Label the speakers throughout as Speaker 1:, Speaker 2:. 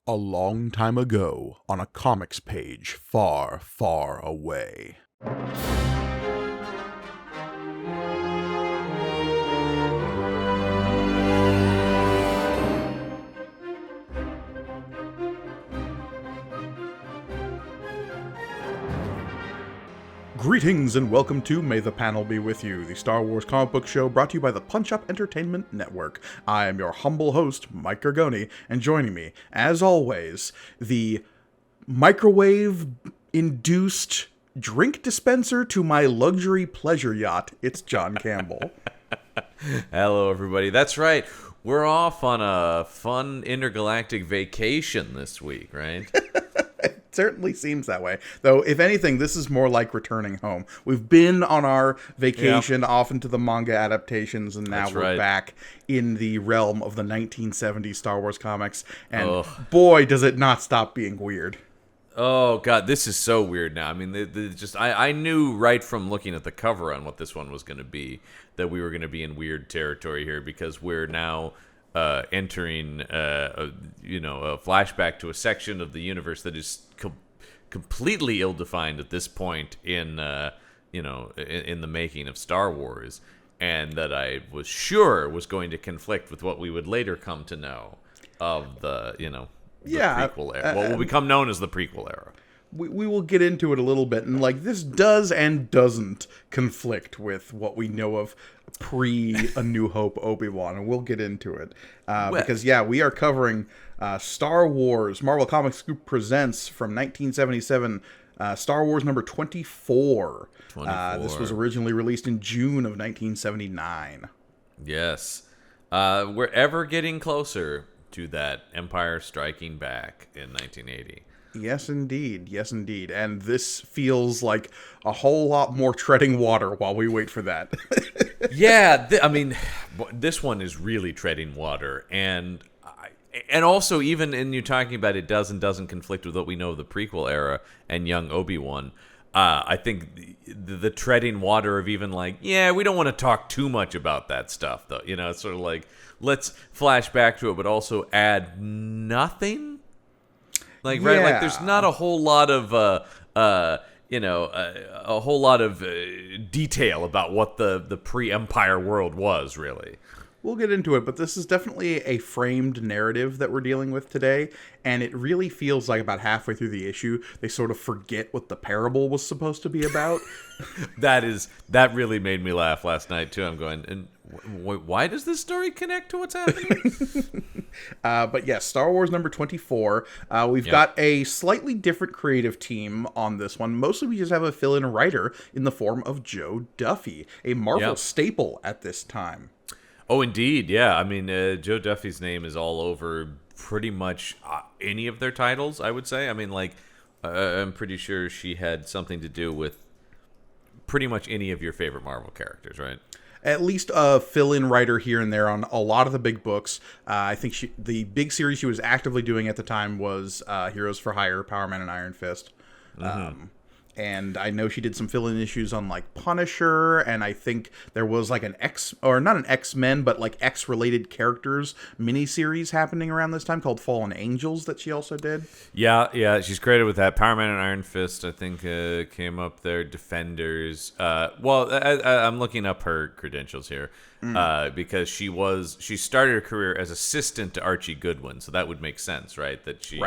Speaker 1: A long time ago, on a comics page far, far away. Greetings and welcome to May the Panel Be With You, the Star Wars comic book show brought to you by the Punch Up Entertainment Network. I am your humble host, Mike Gargoni, and joining me, as always, the microwave-induced drink dispenser to my luxury pleasure yacht. It's John Campbell.
Speaker 2: Hello, everybody. That's right. We're off on a fun intergalactic vacation this week, right?
Speaker 1: It certainly seems that way. Though, if anything, this is more like returning home. We've been on our vacation off into the manga adaptations, and now we're back in the realm of the 1970s Star Wars comics. And boy, does it not stop being weird.
Speaker 2: Oh, God, this is so weird now. I mean, I knew right from looking at the cover on what this one was going to be that we were going to be in weird territory here, because we're now entering, a flashback to a section of the universe that is completely ill-defined at this point in the making of Star Wars, and that I was sure was going to conflict with what we would later come to know of the prequel era. What will become known as the prequel era.
Speaker 1: We will get into it a little bit, and this does and doesn't conflict with what we know of pre-A New Hope Obi-Wan, and we'll get into it. Because, we are covering Star Wars, Marvel Comics Group Presents from 1977, Star Wars number 24. This was originally released in June of 1979.
Speaker 2: Yes. We're ever getting closer to that Empire Striking Back in 1980.
Speaker 1: Yes, indeed. Yes, indeed. And this feels like a whole lot more treading water while we wait for that.
Speaker 2: This one is really treading water. And also, even in you talking about it does and doesn't conflict with what we know of the prequel era and young Obi-Wan, I think the treading water of even we don't want to talk too much about that stuff, though. It's sort of like, let's flash back to it, but also add nothing. There's not a whole lot of detail about what the pre-Empire world was, really.
Speaker 1: We'll get into it, but this is definitely a framed narrative that we're dealing with today, and it really feels like about halfway through the issue, they sort of forget what the parable was supposed to be about.
Speaker 2: That really made me laugh last night, too. I'm going, and why does this story connect to what's happening?
Speaker 1: But yes, Star Wars number 24. We've got a slightly different creative team on this one. Mostly we just have a fill-in writer in the form of Joe Duffy, a Marvel staple at this time.
Speaker 2: Oh, indeed, yeah. I mean, Joe Duffy's name is all over pretty much any of their titles, I would say. I mean, I'm pretty sure she had something to do with pretty much any of your favorite Marvel characters, right?
Speaker 1: At least a fill-in writer here and there on a lot of the big books. I think the big series she was actively doing at the time was Heroes for Hire, Power Man and Iron Fist. Mm-hmm. And I know she did some fill-in issues on Punisher, and I think there was not an X-Men, but X-related characters miniseries happening around this time called Fallen Angels that she also did.
Speaker 2: Yeah, she's credited with that. Power Man and Iron Fist, I think, came up there. Defenders. I'm looking up her credentials here because she started her career as assistant to Archie Goodwin, so that would make sense, right? That she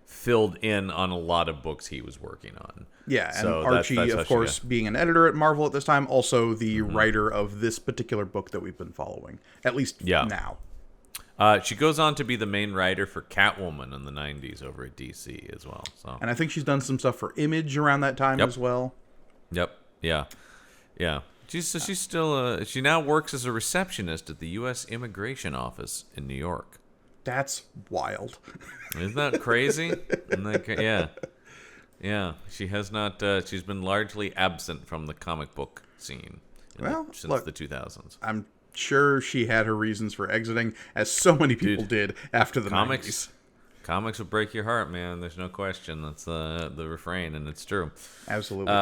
Speaker 2: filled in on a lot of books he was working on.
Speaker 1: Yeah, and so Archie, of course, being an editor at Marvel at this time, also the writer of this particular book that we've been following, at least now.
Speaker 2: She goes on to be the main writer for Catwoman in the 90s over at DC as well. So,
Speaker 1: and I think she's done some stuff for Image around that time as well.
Speaker 2: Yep, yeah. She's still she now works as a receptionist at the U.S. Immigration Office in New York.
Speaker 1: That's wild.
Speaker 2: Isn't that crazy? Yeah, she has not. She's been largely absent from the comic book scene since the 2000s.
Speaker 1: I'm sure she had her reasons for exiting, as so many people did after the 90s.
Speaker 2: Comics will break your heart, man. There's no question. That's the refrain, and it's true.
Speaker 1: Absolutely.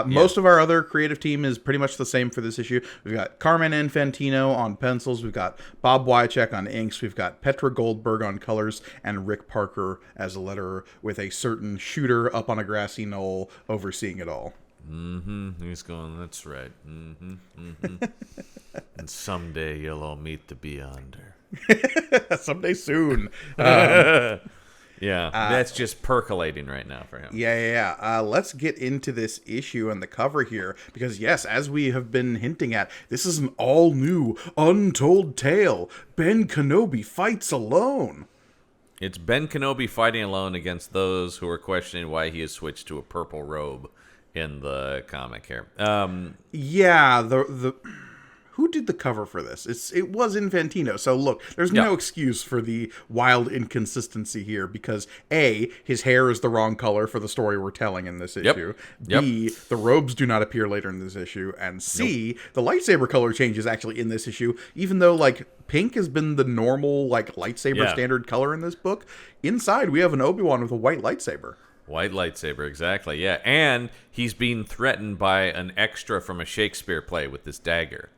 Speaker 1: Most of our other creative team is pretty much the same for this issue. We've got Carmen Infantino on pencils. We've got Bob Wycheck on inks. We've got Petra Goldberg on colors, and Rick Parker as a letterer, with a certain shooter up on a grassy knoll overseeing it all.
Speaker 2: He's going, that's right. And someday you'll all meet the Beyonder.
Speaker 1: Someday soon.
Speaker 2: Yeah, that's just percolating right now for him.
Speaker 1: Yeah. Let's get into this issue and the cover here, because yes, as we have been hinting at, this is an all-new, untold tale. Ben Kenobi fights alone.
Speaker 2: It's Ben Kenobi fighting alone against those who are questioning why he has switched to a purple robe in the comic here.
Speaker 1: Yeah, the who did the cover for this? It was Infantino. So look, there's no excuse for the wild inconsistency here, because A, his hair is the wrong color for the story we're telling in this issue. B, the robes do not appear later in this issue. And C, the lightsaber color change is actually in this issue, even though like pink has been the normal like lightsaber standard color in this book. Inside we have an Obi-Wan with a white lightsaber.
Speaker 2: White lightsaber, exactly, yeah. And he's being threatened by an extra from a Shakespeare play with this dagger.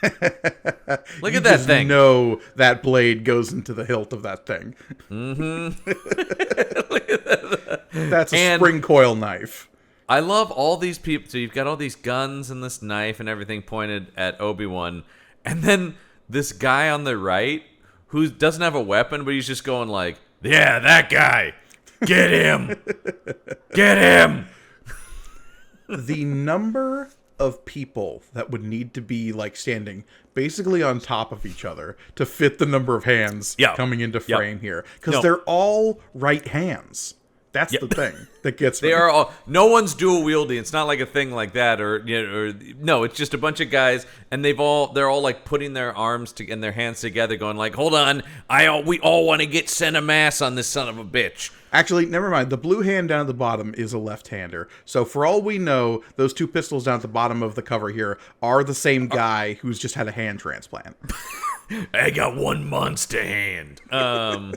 Speaker 2: Look at that thing.
Speaker 1: No, that blade goes into the hilt of that thing.
Speaker 2: Look at that.
Speaker 1: That's a spring coil knife.
Speaker 2: I love all these people. So you've got all these guns and this knife and everything pointed at Obi-Wan. And then this guy on the right who doesn't have a weapon, but he's just going like, yeah, that guy. Get him. Get him.
Speaker 1: The number of people that would need to be like standing basically on top of each other to fit the number of hands coming into frame here, because they're all right hands. That's the thing that gets me.
Speaker 2: They are all. No one's dual wielding. It's not like a thing like that, or no. It's just a bunch of guys, and they're all like putting their arms and their hands together, going like, "Hold on, we all want to get center mass on this son of a bitch."
Speaker 1: Actually, never mind. The blue hand down at the bottom is a left-hander. So for all we know, those two pistols down at the bottom of the cover here are the same guy who's just had a hand transplant.
Speaker 2: I got one monster hand.
Speaker 1: Oh,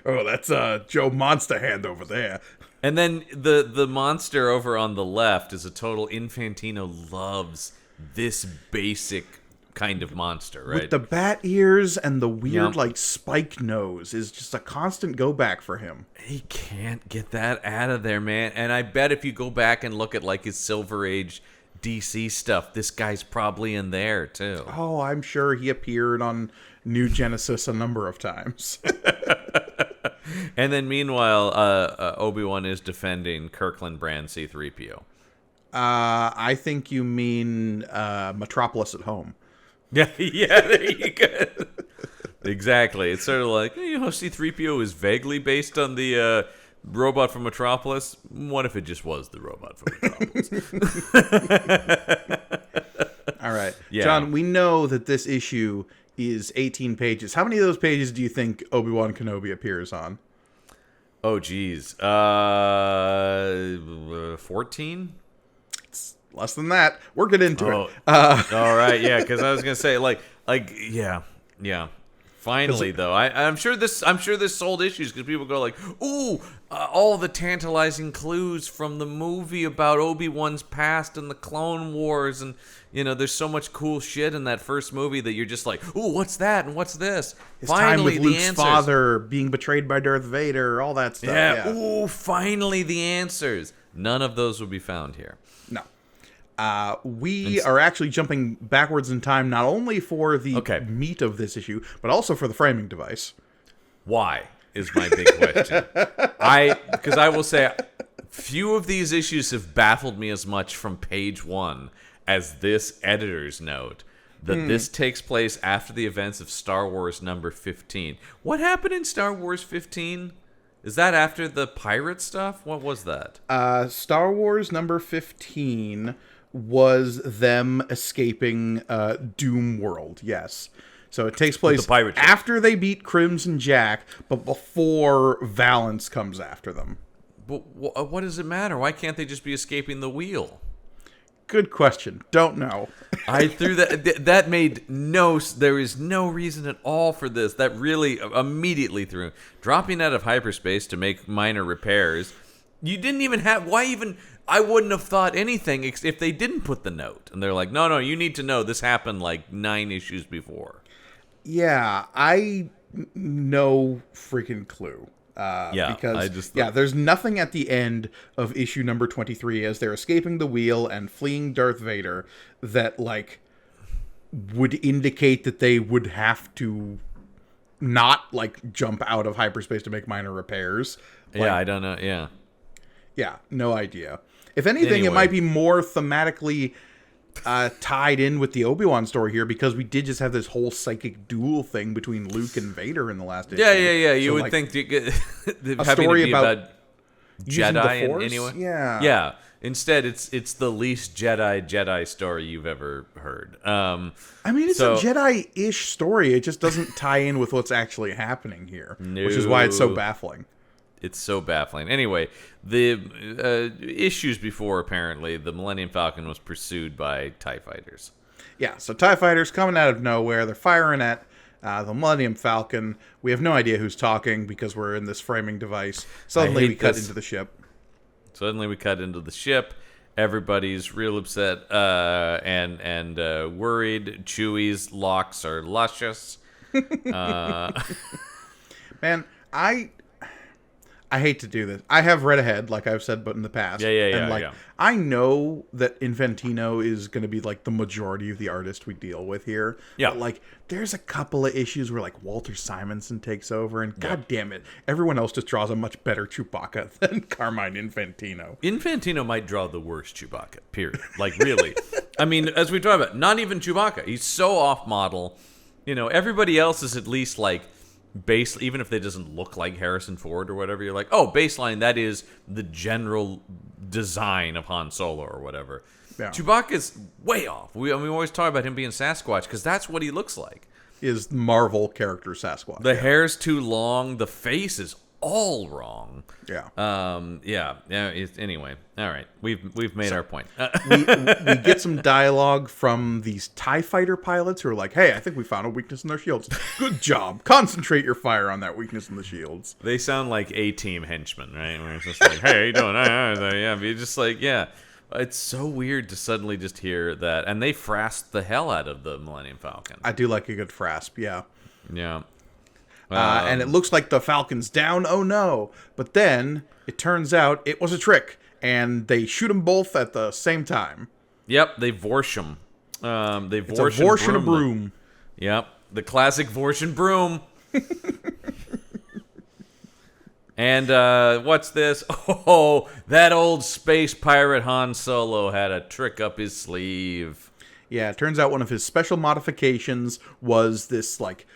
Speaker 1: that's Joe Monster Hand over there.
Speaker 2: And then the monster over on the left is a total Infantino loves this basic kind of monster, right?
Speaker 1: With the bat ears and the weird like spike nose is just a constant go back for him.
Speaker 2: He can't get that out of there, man. And I bet if you go back and look at like his Silver Age DC stuff, this guy's probably in there too.
Speaker 1: Oh, I'm sure he appeared on New Genesis a number of times.
Speaker 2: And then meanwhile, Obi-Wan is defending Kirkland brand C-3PO.
Speaker 1: I think you mean Metropolis at home.
Speaker 2: Yeah, there you go. Exactly. It's sort of like, C-3PO is vaguely based on the robot from Metropolis. What if it just was the robot from Metropolis?
Speaker 1: All right. Yeah. John, we know that this issue is 18 pages. How many of those pages do you think Obi-Wan Kenobi appears on?
Speaker 2: Oh, geez. 14?
Speaker 1: Less than that. We'll get into it.
Speaker 2: All right, yeah, because I was gonna say, yeah. Finally, though, I'm sure this sold issues because people go like, "Ooh, all the tantalizing clues from the movie about Obi-Wan's past and the Clone Wars, and there's so much cool shit in that first movie that you're just like, ooh, what's that and what's this?
Speaker 1: His finally, time with Luke's father being betrayed by Darth Vader, all that stuff.
Speaker 2: Yeah. Ooh, finally the answers. None of those will be found here.
Speaker 1: No. We are actually jumping backwards in time, not only for the meat of this issue, but also for the framing device.
Speaker 2: Why is my big question. Because I will say, few of these issues have baffled me as much from page one as this editor's note that this takes place after the events of Star Wars number 15. What happened in Star Wars 15? Is that after the pirate stuff? What was that?
Speaker 1: Star Wars number 15 was them escaping Doom World, yes. So it takes place after they beat Crimson Jack, but before Valance comes after them.
Speaker 2: But what does it matter? Why can't they just be escaping the wheel?
Speaker 1: Good question. Don't know.
Speaker 2: I threw that. That made no. There is no reason at all for this. That really immediately threw. Dropping out of hyperspace to make minor repairs. You didn't even have. Why even? I wouldn't have thought anything if they didn't put the note. And they're like, no, you need to know this happened like 9 issues before.
Speaker 1: Yeah, no freaking clue. Because there's nothing at the end of issue number 23 as they're escaping the wheel and fleeing Darth Vader that like would indicate that they would have to not like jump out of hyperspace to make minor repairs. Like,
Speaker 2: I don't know.
Speaker 1: Yeah, no idea. If anything, It might be more thematically tied in with the Obi-Wan story here because we did just have this whole psychic duel thing between Luke and Vader in the last issue.
Speaker 2: Yeah. You would think
Speaker 1: a story about
Speaker 2: Jedi in any way.
Speaker 1: Yeah.
Speaker 2: Instead, it's the least Jedi story you've ever heard.
Speaker 1: I mean, it's a Jedi-ish story. It just doesn't tie in with what's actually happening here, which is why it's so baffling.
Speaker 2: It's so baffling. Anyway, the issues before, apparently, the Millennium Falcon was pursued by TIE fighters.
Speaker 1: Yeah, so TIE fighters coming out of nowhere. They're firing at the Millennium Falcon. We have no idea who's talking because we're in this framing device. Suddenly we cut into the ship. Everybody's real upset and worried. Chewie's locks are luscious. Man, I hate to do this. I have read ahead, like I've said, but in the past.
Speaker 2: Yeah.
Speaker 1: I know that Infantino is going to be like the majority of the artist we deal with here.
Speaker 2: Yeah.
Speaker 1: But like, there's a couple of issues where like Walter Simonson takes over, and God damn it, everyone else just draws a much better Chewbacca than Carmine Infantino.
Speaker 2: Infantino might draw the worst Chewbacca. Period. Like really. I mean, as we talk about, not even Chewbacca. He's so off model. You know, everybody else is at least like. Even if they doesn't look like Harrison Ford or whatever, you're like, oh, baseline, that is the general design of Han Solo or whatever. Yeah. Chewbacca's way off. We always talk about him being Sasquatch because that's what he looks like.
Speaker 1: Is Marvel character Sasquatch.
Speaker 2: The hair's too long. The face is all wrong.
Speaker 1: Yeah.
Speaker 2: Anyway, all right. We've made our point.
Speaker 1: we get some dialogue from these TIE fighter pilots who are like, hey, I think we found a weakness in their shields. Good job. Concentrate your fire on that weakness in the shields.
Speaker 2: They sound like A-Team henchmen, right? Where it's just like, hey, how you doing? Yeah, but you're just like, yeah. It's so weird to suddenly just hear that. And they frasked the hell out of the Millennium Falcon.
Speaker 1: I do like a good frasp, yeah.
Speaker 2: Yeah.
Speaker 1: And it looks like the Falcon's down. Oh no! But then it turns out it was a trick, and they shoot them both at the same time.
Speaker 2: Yep, they Vorsh them.
Speaker 1: It's a Vorsh and a broom.
Speaker 2: Yep, the classic Vorsh and broom. And what's this? Oh, that old space pirate Han Solo had a trick up his sleeve.
Speaker 1: Yeah, it turns out one of his special modifications was this like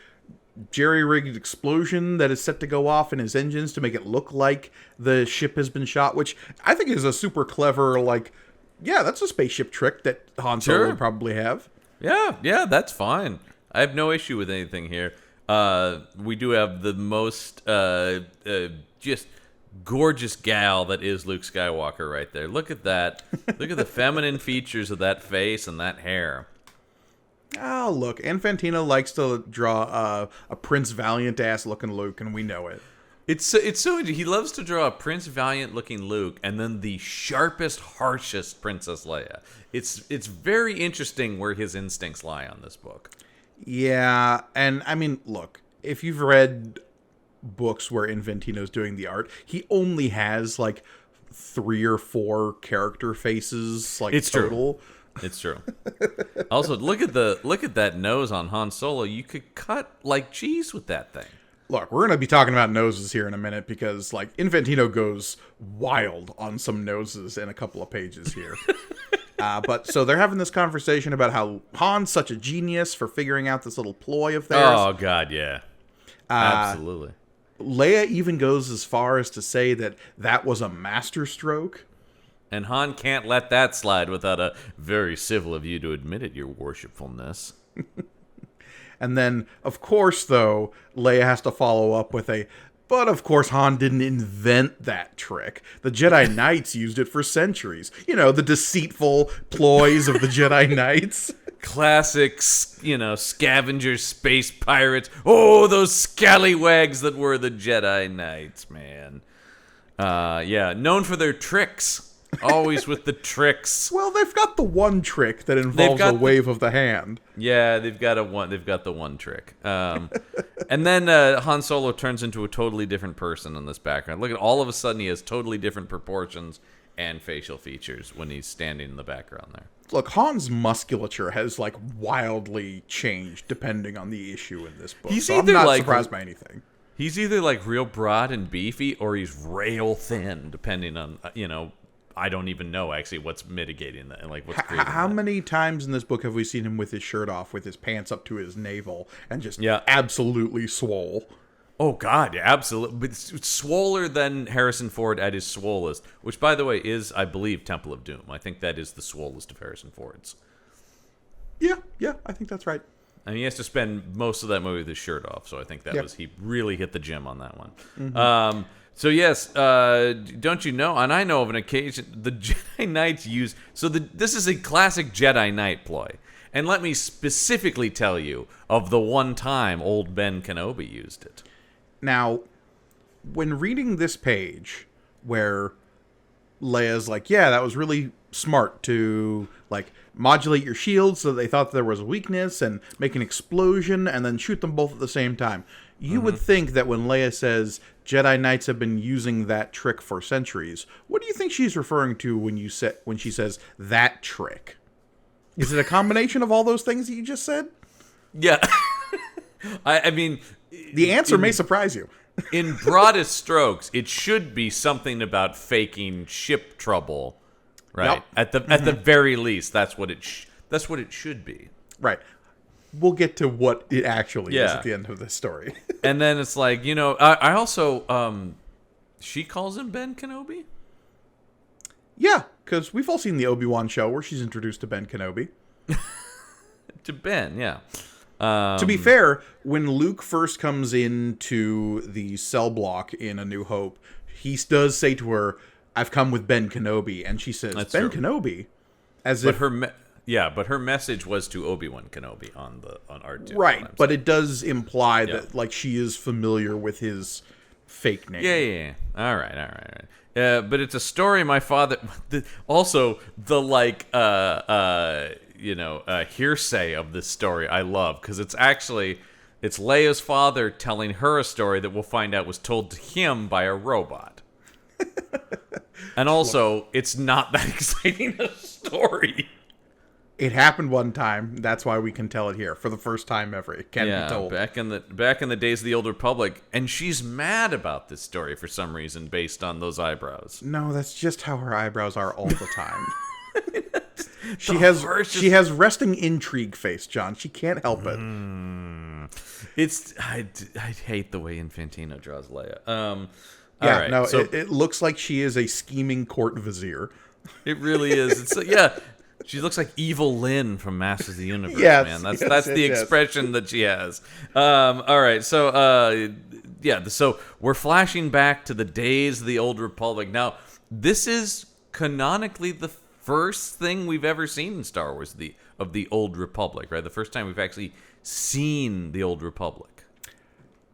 Speaker 1: jerry-rigged explosion that is set to go off in his engines to make it look like the ship has been shot, which I think is a super clever, like, yeah, that's a spaceship trick that Han Solo would probably have.
Speaker 2: Yeah, that's fine. I have no issue with anything here. We do have the most just gorgeous gal that is Luke Skywalker right there. Look at that. Look at the feminine features of that face and that hair.
Speaker 1: Oh, look, Infantino likes to draw a Prince Valiant-ass looking Luke, and we know it.
Speaker 2: It's so he loves to draw a Prince Valiant looking Luke, and then the sharpest, harshest Princess Leia. It's very interesting where his instincts lie on this book.
Speaker 1: Yeah, and I mean, look, if you've read books where Infantino's doing the art, he only has like 3 or 4 character faces, like
Speaker 2: it's
Speaker 1: total.
Speaker 2: True. It's true. Also, look at that nose on Han Solo. You could cut like cheese with that thing.
Speaker 1: Look, we're going to be talking about noses here in a minute because like Infantino goes wild on some noses in a couple of pages here. But so they're having this conversation about how Han's such a genius for figuring out this little ploy of theirs.
Speaker 2: Oh God, yeah, absolutely.
Speaker 1: Leia even goes as far as to say that was a masterstroke.
Speaker 2: And Han can't let that slide without a very civil of you to admit it, your worshipfulness.
Speaker 1: And then, of course, though, Leia has to follow up with But of course, Han didn't invent that trick. The Jedi Knights used it for centuries. You know, the deceitful ploys of the Jedi Knights.
Speaker 2: Classics, you know, scavenger space pirates. Oh, those scallywags that were the Jedi Knights, man. Yeah, known for their tricks. Always with the tricks.
Speaker 1: Well, they've got the one trick that involves a wave of the hand.
Speaker 2: Yeah, they've got the one trick. And then Han Solo turns into a totally different person in this background. Look at all of a sudden he has totally different proportions and facial features when he's standing in the background there.
Speaker 1: Look, Han's musculature has like wildly changed depending on the issue in this book. I'm not surprised by anything.
Speaker 2: He's either like real broad and beefy, or he's rail thin, depending on I don't even know actually what's mitigating that and like what's creating
Speaker 1: How
Speaker 2: that.
Speaker 1: many times in this book have we seen him with his shirt off, with his pants up to his navel, and just absolutely swole?
Speaker 2: Oh God, yeah, absolutely. But it's swoller than Harrison Ford at his swollest, which by the way is, I believe, Temple of Doom. I think that is the swollest of Harrison Ford's.
Speaker 1: Yeah, I think that's right.
Speaker 2: And he has to spend most of that movie with his shirt off, so I think that was, he really hit the gym on that one.
Speaker 1: Mm-hmm.
Speaker 2: So yes, don't you know? And I know of an occasion the Jedi Knights use. So this is a classic Jedi Knight ploy. And let me specifically tell you of the one time old Ben Kenobi used it.
Speaker 1: Now, when reading this page, where Leia's like, "Yeah, that was really smart to like modulate your shield so they thought there was a weakness and make an explosion and then shoot them both at the same time." You would think that when Leia says Jedi Knights have been using that trick for centuries, what do you think she's referring to when she says that trick? Is it a combination of all those things that you just said?
Speaker 2: Yeah. I mean,
Speaker 1: the answer may surprise you.
Speaker 2: In broadest strokes, it should be something about faking ship trouble, right?
Speaker 1: Yep.
Speaker 2: At the very least, that's what it should be.
Speaker 1: Right. We'll get to what it actually is at the end of this story.
Speaker 2: And then it's like, you know, I also she calls him Ben Kenobi?
Speaker 1: Yeah, because we've all seen the Obi-Wan show where she's introduced to Ben Kenobi.
Speaker 2: To Ben, yeah.
Speaker 1: To be fair, when Luke first comes into the cell block in A New Hope, he does say to her, "I've come with Ben Kenobi," and she says, "Ben Kenobi," as if
Speaker 2: but her message was to Obi-Wan Kenobi on R2.
Speaker 1: Right, but it does imply that like she is familiar with his fake name.
Speaker 2: Yeah. All right. But it's a story my father. Also, the hearsay of this story I love, because it's Leia's father telling her a story that we'll find out was told to him by a robot. And also, it's not that exciting a story.
Speaker 1: It happened one time. That's why we can tell it here for the first time ever. It can be told.
Speaker 2: back in the days of the Old Republic, and she's mad about this story for some reason based on those eyebrows.
Speaker 1: No, that's just how her eyebrows are all the time. She has resting intrigue face, John. She can't help it.
Speaker 2: I hate the way Infantino draws Leia.
Speaker 1: It looks like she is a scheming court vizier.
Speaker 2: It really is. She looks like Evil Lynn from Masters of the Universe, man. That's the expression that she has. All right, so so we're flashing back to the days of the Old Republic. Now, this is canonically the first thing we've ever seen in Star Wars of the Old Republic, right? The first time we've actually seen the Old Republic.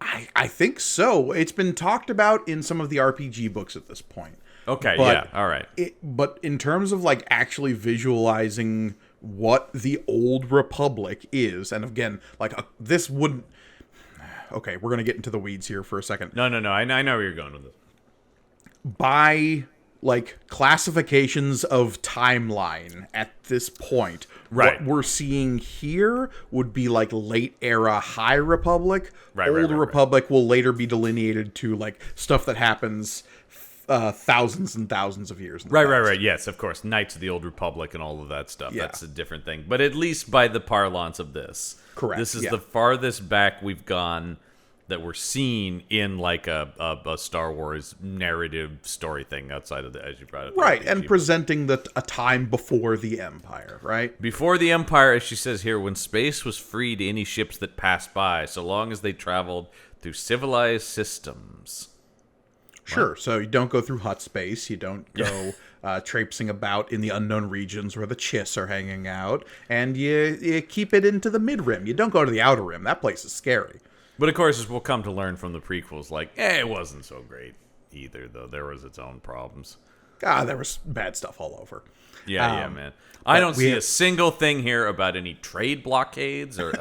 Speaker 1: I think so. It's been talked about in some of the RPG books at this point.
Speaker 2: Okay, all right.
Speaker 1: But in terms of like actually visualizing what the Old Republic is, and again, like this wouldn't. Okay, we're gonna get into the weeds here for a second.
Speaker 2: No. I know where you're going with this.
Speaker 1: By like classifications of timeline at this point,
Speaker 2: right.
Speaker 1: What we're seeing here would be like late era High Republic. Old Republic will later be delineated to like stuff that happens thousands and thousands of years.
Speaker 2: Right. Yes, of course. Knights of the Old Republic and all of that stuff. Yeah. That's a different thing. But at least by the parlance of this.
Speaker 1: Correct.
Speaker 2: This is the farthest back we've gone that we're seeing in like a Star Wars narrative story thing outside of as you brought it,
Speaker 1: right, and presenting a time before the Empire, right?
Speaker 2: Before the Empire, as she says here, when space was free to any ships that passed by, so long as they traveled through civilized systems.
Speaker 1: Sure. So you don't go through hut space. You don't go traipsing about in the unknown regions where the Chiss are hanging out, and you keep it into the mid rim. You don't go to the outer rim. That place is scary.
Speaker 2: But of course, as we'll come to learn from the prequels, like, it wasn't so great either, though. There was its own problems.
Speaker 1: There was bad stuff all over.
Speaker 2: Yeah, man. I don't see a single thing here about any trade blockades or...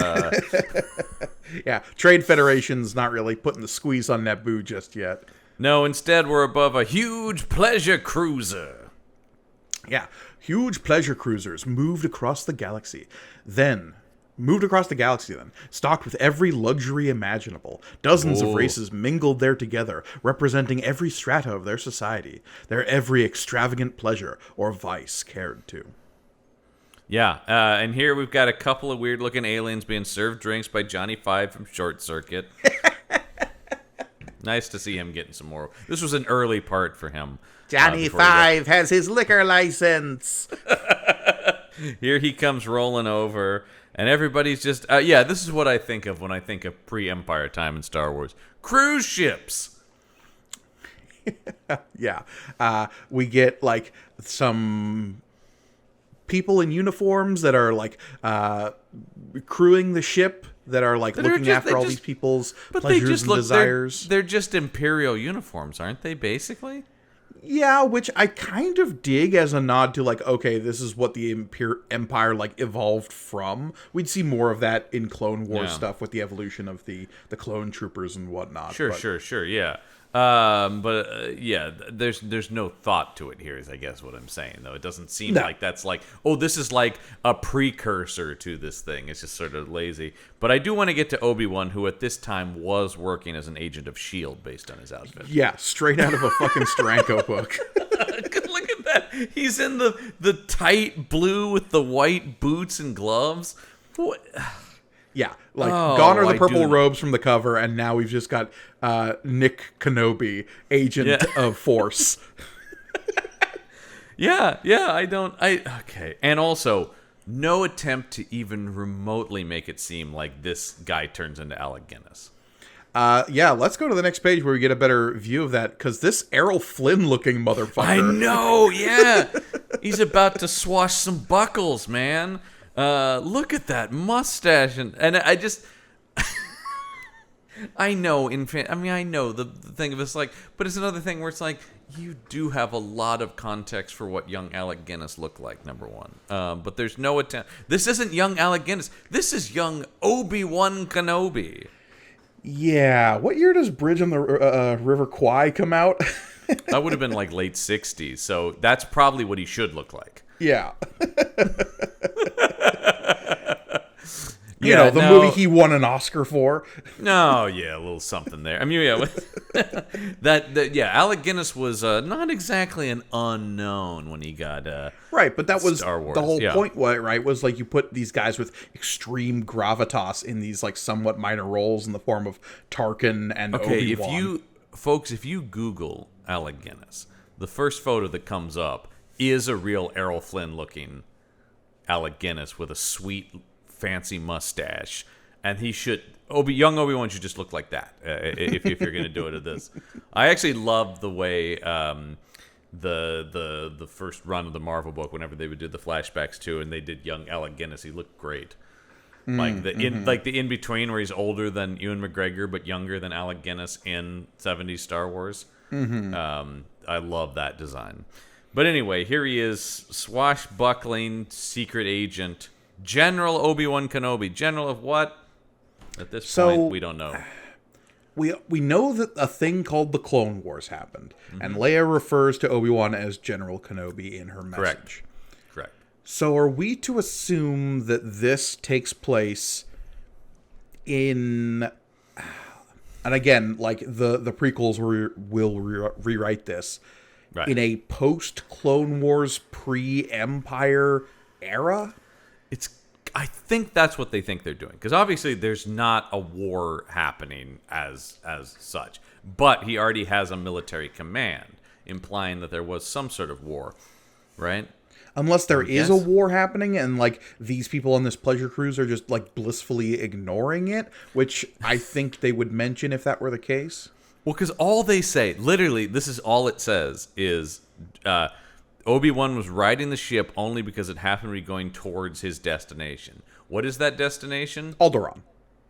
Speaker 1: Yeah, Trade Federation's not really putting the squeeze on Naboo just yet.
Speaker 2: No, instead we're above a huge pleasure cruiser.
Speaker 1: Yeah, huge pleasure cruisers moved across the galaxy, stocked with every luxury imaginable. Dozens of races mingled there together, representing every strata of their society, their every extravagant pleasure or vice cared to.
Speaker 2: Yeah, and here we've got a couple of weird-looking aliens being served drinks by Johnny Five from Short Circuit. Nice to see him getting some more. This was an early part for him.
Speaker 1: Johnny Five has his liquor license.
Speaker 2: Here he comes rolling over, and everybody's just... this is what I think of when I think of pre-Empire time in Star Wars. Cruise ships!
Speaker 1: Yeah. We get, like, some people in uniforms that are, like, crewing the ship, that are, like, looking after all these people's pleasures and desires.
Speaker 2: They're just Imperial uniforms, aren't they, basically?
Speaker 1: Yeah, which I kind of dig as a nod to, like, okay, this is what the Empire, like, evolved from. We'd see more of that in Clone Wars stuff with the evolution of the clone troopers and whatnot.
Speaker 2: Sure, yeah. There's no thought to it here, is I guess what I'm saying, though. It doesn't seem like that's like, this is like a precursor to this thing. It's just sort of lazy. But I do want to get to Obi-Wan, who at this time was working as an agent of S.H.I.E.L.D. based on his outfit.
Speaker 1: Yeah, straight out of a fucking Steranko book.
Speaker 2: Look at that. He's in the tight blue with the white boots and gloves. What?
Speaker 1: Yeah, like, gone are the purple robes from the cover, and now we've just got Nick Kenobi, agent of Force.
Speaker 2: Okay. And also, no attempt to even remotely make it seem like this guy turns into Alec Guinness.
Speaker 1: Let's go to the next page where we get a better view of that, because this Errol Flynn-looking motherfucker...
Speaker 2: I know, yeah! He's about to swash some buckles, man. Look at that mustache, and I just, I know, I know the thing of it's like, but it's another thing where it's like, you do have a lot of context for what young Alec Guinness looked like, number one. But there's no attempt. This isn't young Alec Guinness. This is young Obi-Wan Kenobi.
Speaker 1: Yeah, what year does Bridge on the River Kwai come out?
Speaker 2: That would have been like late 60s, so that's probably what he should look like.
Speaker 1: Yeah. The movie he won an Oscar for.
Speaker 2: No, yeah, a little something there. I mean, Alec Guinness was not exactly an unknown when he got
Speaker 1: right, but that was
Speaker 2: Star Wars.
Speaker 1: The whole point. Right, was like you put these guys with extreme gravitas in these like somewhat minor roles in the form of Tarkin and Obi-Wan.
Speaker 2: If you Google Alec Guinness, the first photo that comes up is a real Errol Flynn looking Alec Guinness with a sweet, fancy mustache, and young Obi-Wan should just look like that if you're going to do it at this. I actually loved the way the first run of the Marvel book, whenever they would do the flashbacks too, and they did young Alec Guinness, he looked great. The in between where he's older than Ewan McGregor but younger than Alec Guinness in 70s Star Wars. I love that design. But anyway, here he is, swashbuckling secret agent, General Obi-Wan Kenobi. General of what? At this point, we don't know.
Speaker 1: We know that a thing called the Clone Wars happened, and Leia refers to Obi-Wan as General Kenobi in her message.
Speaker 2: Correct.
Speaker 1: So are we to assume that this takes place in... And again, like, the prequels will rewrite this. Right. In a post-Clone Wars, pre-Empire era?
Speaker 2: I think that's what they think they're doing, because obviously there's not a war happening as such, but he already has a military command, implying that there was some sort of war, right?
Speaker 1: Unless there is a war happening and, like, these people on this pleasure cruise are just, like, blissfully ignoring it, which I think they would mention if that were the case.
Speaker 2: Well, because all they say, literally, this is all it says, is Obi-Wan was riding the ship only because it happened to be going towards his destination. What is that destination?
Speaker 1: Alderaan.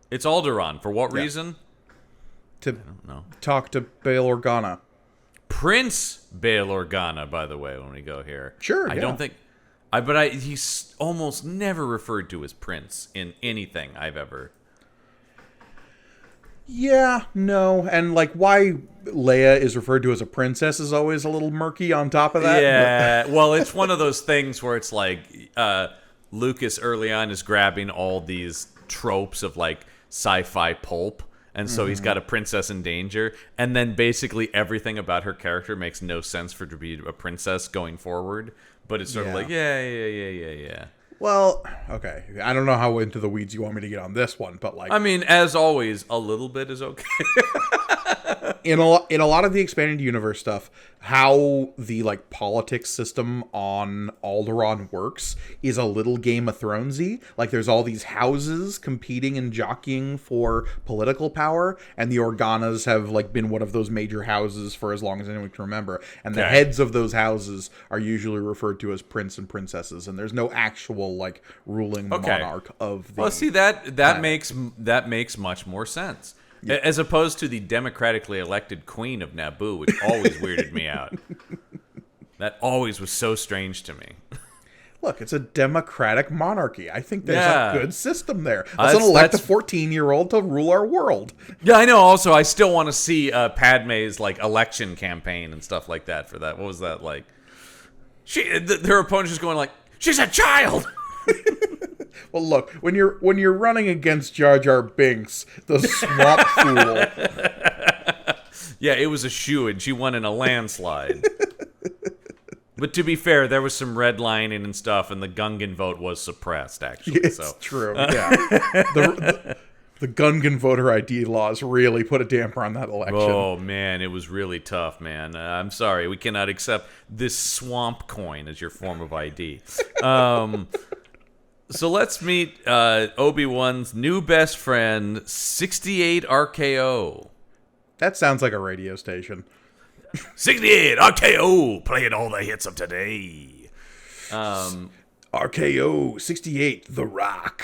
Speaker 2: It's Alderaan. For what reason?
Speaker 1: To
Speaker 2: I don't know.
Speaker 1: Talk to Bail Organa.
Speaker 2: Prince Bail Organa, by the way, when we go here.
Speaker 1: Sure,
Speaker 2: I
Speaker 1: yeah.
Speaker 2: don't think... But he's almost never referred to as Prince in anything I've ever...
Speaker 1: Yeah, no, and, like, why Leia is referred to as a princess is always a little murky on top of that.
Speaker 2: Yeah, well, it's one of those things where it's like Lucas early on is grabbing all these tropes of, like, sci-fi pulp, and so he's got a princess in danger, and then basically everything about her character makes no sense for her to be a princess going forward, but it's sort of like, yeah.
Speaker 1: Well, okay. I don't know how into the weeds you want me to get on this one, but, like...
Speaker 2: I mean, as always, a little bit is okay.
Speaker 1: In a lot of the expanded universe stuff, how the, like, politics system on Alderaan works is a little Game of Thronesy. Like, there's all these houses competing and jockeying for political power, and the Organas have, like, been one of those major houses for as long as anyone can remember. And the heads of those houses are usually referred to as prince and princesses, and there's no actual, like, ruling monarch of the...
Speaker 2: Well, see, that makes much more sense. Yeah. As opposed to the democratically elected queen of Naboo, which always weirded me out. That always was so strange to me.
Speaker 1: Look, it's a democratic monarchy. I think there's a good system there. Let's elect a 14-year-old to rule our world.
Speaker 2: Yeah, I know. Also, I still want to see Padme's, like, election campaign and stuff like that for that. What was that like? Her opponent is going like, she's a child!
Speaker 1: Well, look, when you're running against Jar Jar Binks, the swamp fool.
Speaker 2: Yeah, it was a shoo-in. She won in a landslide. But to be fair, there was some redlining and stuff, and the Gungan vote was suppressed, actually.
Speaker 1: It's true, yeah. The Gungan voter ID laws really put a damper on that election.
Speaker 2: Oh, man, it was really tough, man. I'm sorry, we cannot accept this swamp coin as your form of ID. So let's meet Obi-Wan's new best friend, 68 RKO.
Speaker 1: That sounds like a radio station.
Speaker 2: 68 RKO, playing all the hits of today.
Speaker 1: RKO 68, The Rock.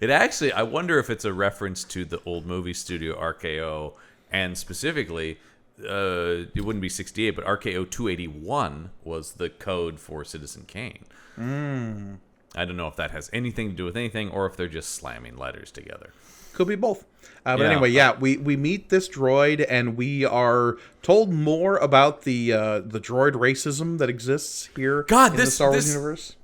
Speaker 2: It actually, I wonder if it's a reference to the old movie studio RKO, and specifically, it wouldn't be 68, but RKO 281 was the code for Citizen Kane. I don't know if that has anything to do with anything, or if they're just slamming letters together.
Speaker 1: Could be both. But anyway, we meet this droid, and we are told more about the droid racism that exists here in the Star Wars universe.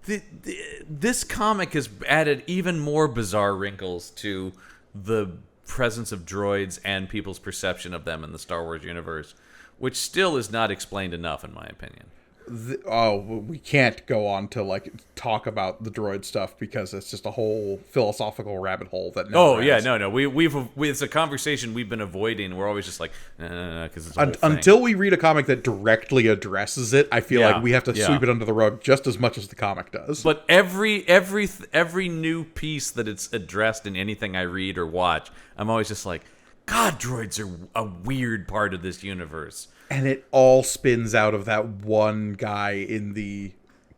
Speaker 2: This comic has added even more bizarre wrinkles to the presence of droids and people's perception of them in the Star Wars universe, which still is not explained enough, in my opinion.
Speaker 1: We can't go on to, like, talk about the droid stuff because it's just a whole philosophical rabbit hole that never ends.
Speaker 2: It's a conversation we've been avoiding. We're always just like, because it's a whole thing.
Speaker 1: Until we read a comic that directly addresses it, I feel like we have to sweep it under the rug just as much as the comic does.
Speaker 2: But every new piece that it's addressed in anything I read or watch, I'm always just like, God, droids are a weird part of this universe.
Speaker 1: And it all spins out of that one guy in the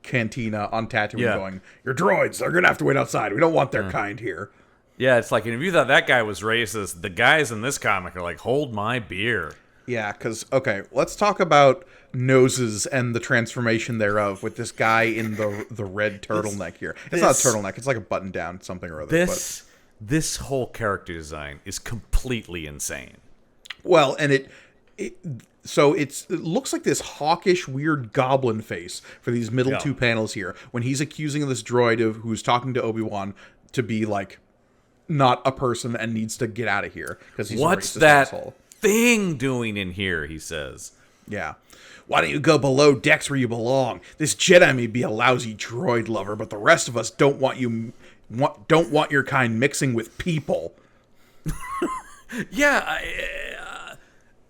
Speaker 1: cantina on Tatooine going, your droids, they're going to have to wait outside. We don't want their kind here.
Speaker 2: Yeah, it's like, and if you thought that guy was racist, the guys in this comic are like, hold my beer.
Speaker 1: Yeah, because, okay, let's talk about noses and the transformation thereof with this guy in the red turtleneck here. It's not a turtleneck. It's like a button-down something or other.
Speaker 2: This whole character design is completely insane.
Speaker 1: Well, and it looks like this hawkish, weird goblin face for these middle two panels here when he's accusing this droid who's talking to Obi-Wan to be, like, not a person and needs to get out of here because he's
Speaker 2: What's
Speaker 1: a racist
Speaker 2: that
Speaker 1: asshole.
Speaker 2: Thing doing in here? He says.
Speaker 1: Yeah. Why don't you go below decks where you belong? This Jedi may be a lousy droid lover, but the rest of us don't want your kind mixing with people.
Speaker 2: Yeah,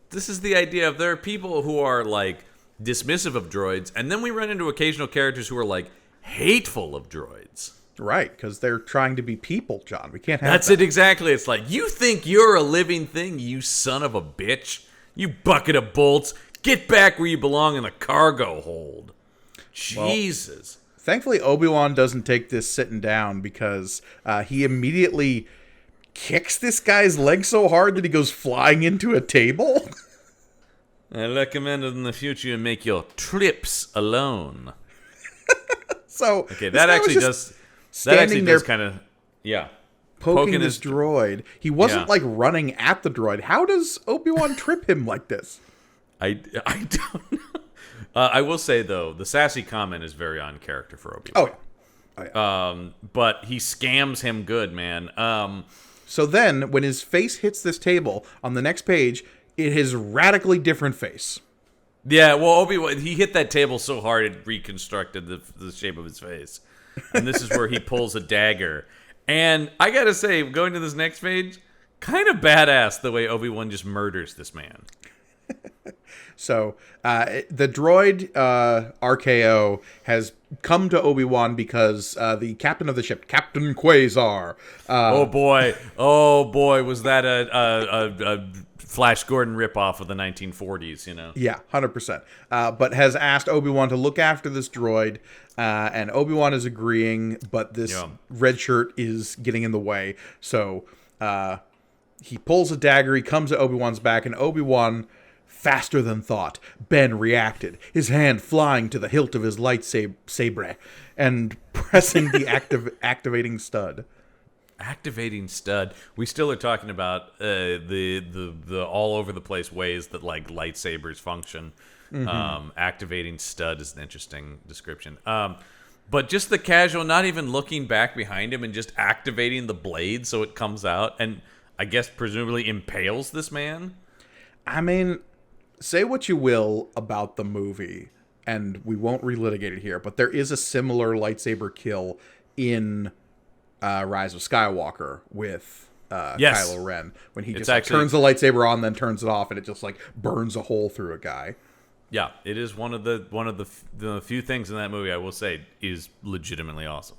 Speaker 2: this is the idea of there are people who are like dismissive of droids, and then we run into occasional characters who are like hateful of droids.
Speaker 1: Right, because they're trying to be people, John. We can't have
Speaker 2: That's
Speaker 1: that.
Speaker 2: it exactly. It's like, you think you're a living thing, you son of a bitch? You bucket of bolts. Get back where you belong in the cargo hold. Jesus.
Speaker 1: Well, thankfully, Obi-Wan doesn't take this sitting down because he immediately kicks this guy's leg so hard that he goes flying into a table.
Speaker 2: I recommend in the future you make your trips alone.
Speaker 1: So
Speaker 2: okay, that actually does kind of, yeah.
Speaker 1: Poking this droid. He wasn't like running at the droid. How does Obi-Wan trip him like this?
Speaker 2: I don't know. I will say, though, the sassy comment is very on character for Obi-Wan.
Speaker 1: Oh, yeah.
Speaker 2: But he scams him good, man.
Speaker 1: So then, when his face hits this table, on the next page, it is radically different face.
Speaker 2: Yeah, well, Obi-Wan, he hit that table so hard it reconstructed the shape of his face. And this is where he pulls a dagger. And I gotta say, going to this next page, kind of badass the way Obi-Wan just murders this man.
Speaker 1: So, the droid, RKO, has come to Obi-Wan because the captain of the ship, Captain Quasar...
Speaker 2: oh boy, was that a Flash Gordon ripoff of the 1940s, you know?
Speaker 1: Yeah, 100%. But has asked Obi-Wan to look after this droid, and Obi-Wan is agreeing, but this red shirt is getting in the way. So, he pulls a dagger, he comes to Obi-Wan's back, and Obi-Wan... Faster than thought, Ben reacted, his hand flying to the hilt of his lightsaber and pressing the activating stud.
Speaker 2: Activating stud. We still are talking about the all over the place ways that like lightsabers function. Mm-hmm. Activating stud is an interesting description. But just the casual, not even looking back behind him and just activating the blade so it comes out and I guess presumably impales this man.
Speaker 1: I mean, say what you will about the movie, and we won't relitigate it here, but there is a similar lightsaber kill in Rise of Skywalker with Kylo Ren, when he just turns the lightsaber on, then turns it off, and it just like burns a hole through a guy.
Speaker 2: Yeah, it is one of the few things in that movie I will say is legitimately awesome.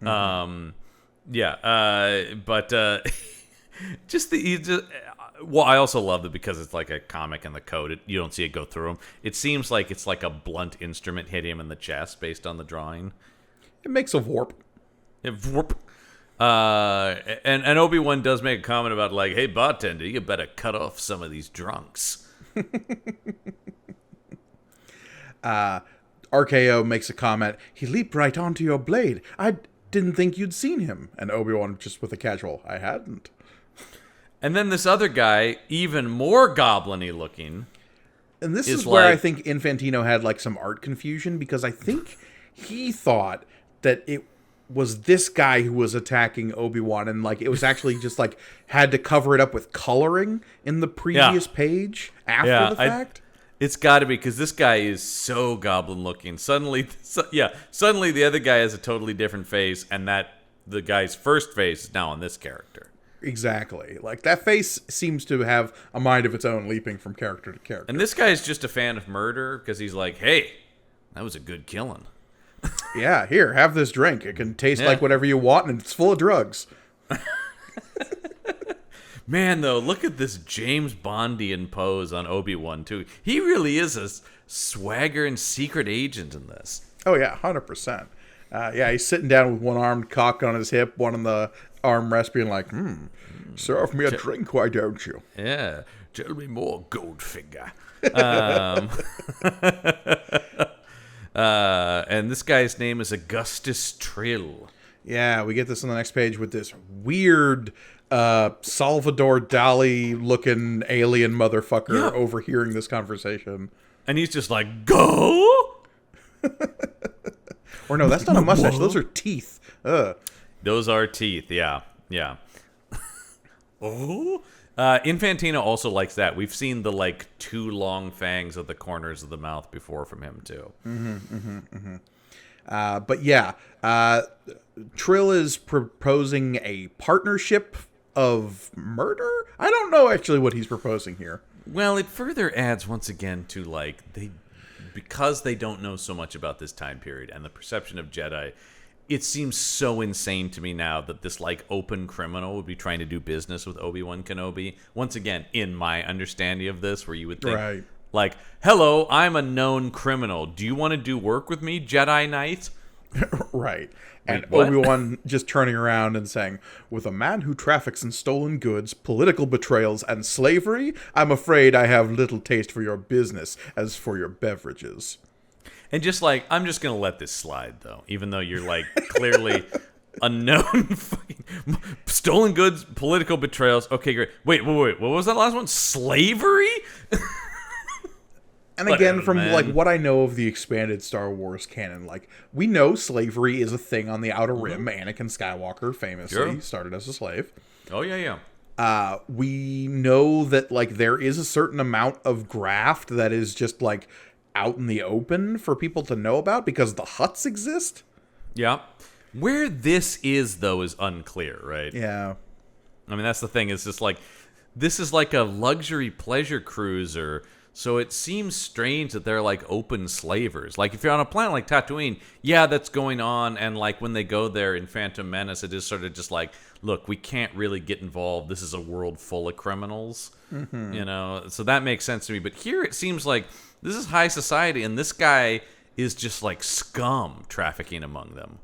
Speaker 2: Mm-hmm. But well, I also love that because it's like a comic and the code, you don't see it go through him. It seems like it's like a blunt instrument hit him in the chest based on the drawing.
Speaker 1: It makes a warp.
Speaker 2: And Obi-Wan does make a comment about like, hey, bartender, you better cut off some of these drunks.
Speaker 1: RKO makes a comment. He leaped right onto your blade. I didn't think you'd seen him. And Obi-Wan just with a casual, I hadn't.
Speaker 2: And then this other guy, even more goblin-y looking.
Speaker 1: And this is where I think Infantino had like some art confusion, because I think he thought that it was this guy who was attacking Obi-Wan, and like it was actually just like had to cover it up with coloring in the previous page after the fact.
Speaker 2: It's got to be, because this guy is so goblin-looking. Suddenly the other guy has a totally different face, and the guy's first face is now on this character.
Speaker 1: Exactly. Like, that face seems to have a mind of its own, leaping from character to character.
Speaker 2: And this guy's just a fan of murder, because he's like, hey, that was a good killing.
Speaker 1: Yeah, here, have this drink. It can taste like whatever you want, and it's full of drugs.
Speaker 2: Man, though, look at this James Bondian pose on Obi-Wan, too. He really is a swagger and secret agent in this.
Speaker 1: Oh, yeah, 100%. Yeah, he's sitting down with one arm cocked on his hip, one on the armrest, being like, serve me a drink, why don't you?
Speaker 2: Yeah, tell me more, Goldfinger. And this guy's name is Augustus Trill.
Speaker 1: Yeah, we get this on the next page with this weird Salvador Dali-looking alien motherfucker overhearing this conversation.
Speaker 2: And he's just like, go?
Speaker 1: Or no, that's not a mustache. Those are teeth. Ugh.
Speaker 2: Those are teeth, yeah. Oh? Infantino also likes that. We've seen the like 2 long fangs at the corners of the mouth before from him too.
Speaker 1: But yeah, Trill is proposing a partnership of murder. I don't know actually what he's proposing here.
Speaker 2: Well, it further adds once again to like because they don't know so much about this time period and the perception of Jedi. It seems so insane to me now that this like open criminal would be trying to do business with Obi-Wan Kenobi. Once again, in my understanding of this, where you would think,
Speaker 1: Right.
Speaker 2: like, hello, I'm a known criminal. Do you want to do work with me, Jedi Knight?
Speaker 1: Right. And
Speaker 2: what?
Speaker 1: Obi-Wan just turning around and saying, with a man who traffics in stolen goods, political betrayals, and slavery, I'm afraid I have little taste for your business as for your beverages.
Speaker 2: And just like, I'm just going to let this slide, though, even though you're like clearly a known fucking stolen goods, political betrayals. Okay, great. Wait. What was that last one? Slavery?
Speaker 1: And again,
Speaker 2: Whatever,
Speaker 1: from
Speaker 2: man.
Speaker 1: like what I know of the expanded Star Wars canon, like we know slavery is a thing on the Outer Rim. Anakin Skywalker famously started as a slave.
Speaker 2: Oh, yeah.
Speaker 1: We know that like there is a certain amount of graft that is just like out in the open for people to know about because the huts exist.
Speaker 2: Yeah. Where this is, though, is unclear, right?
Speaker 1: Yeah.
Speaker 2: I mean, that's the thing. It's just like, this is like a luxury pleasure cruiser, so it seems strange that they're like open slavers. Like, if you're on a planet like Tatooine, yeah, that's going on, and like when they go there in Phantom Menace, it is sort of just like, look, we can't really get involved. This is a world full of criminals, you know? So that makes sense to me. But here it seems like this is high society, and this guy is just like scum trafficking among them.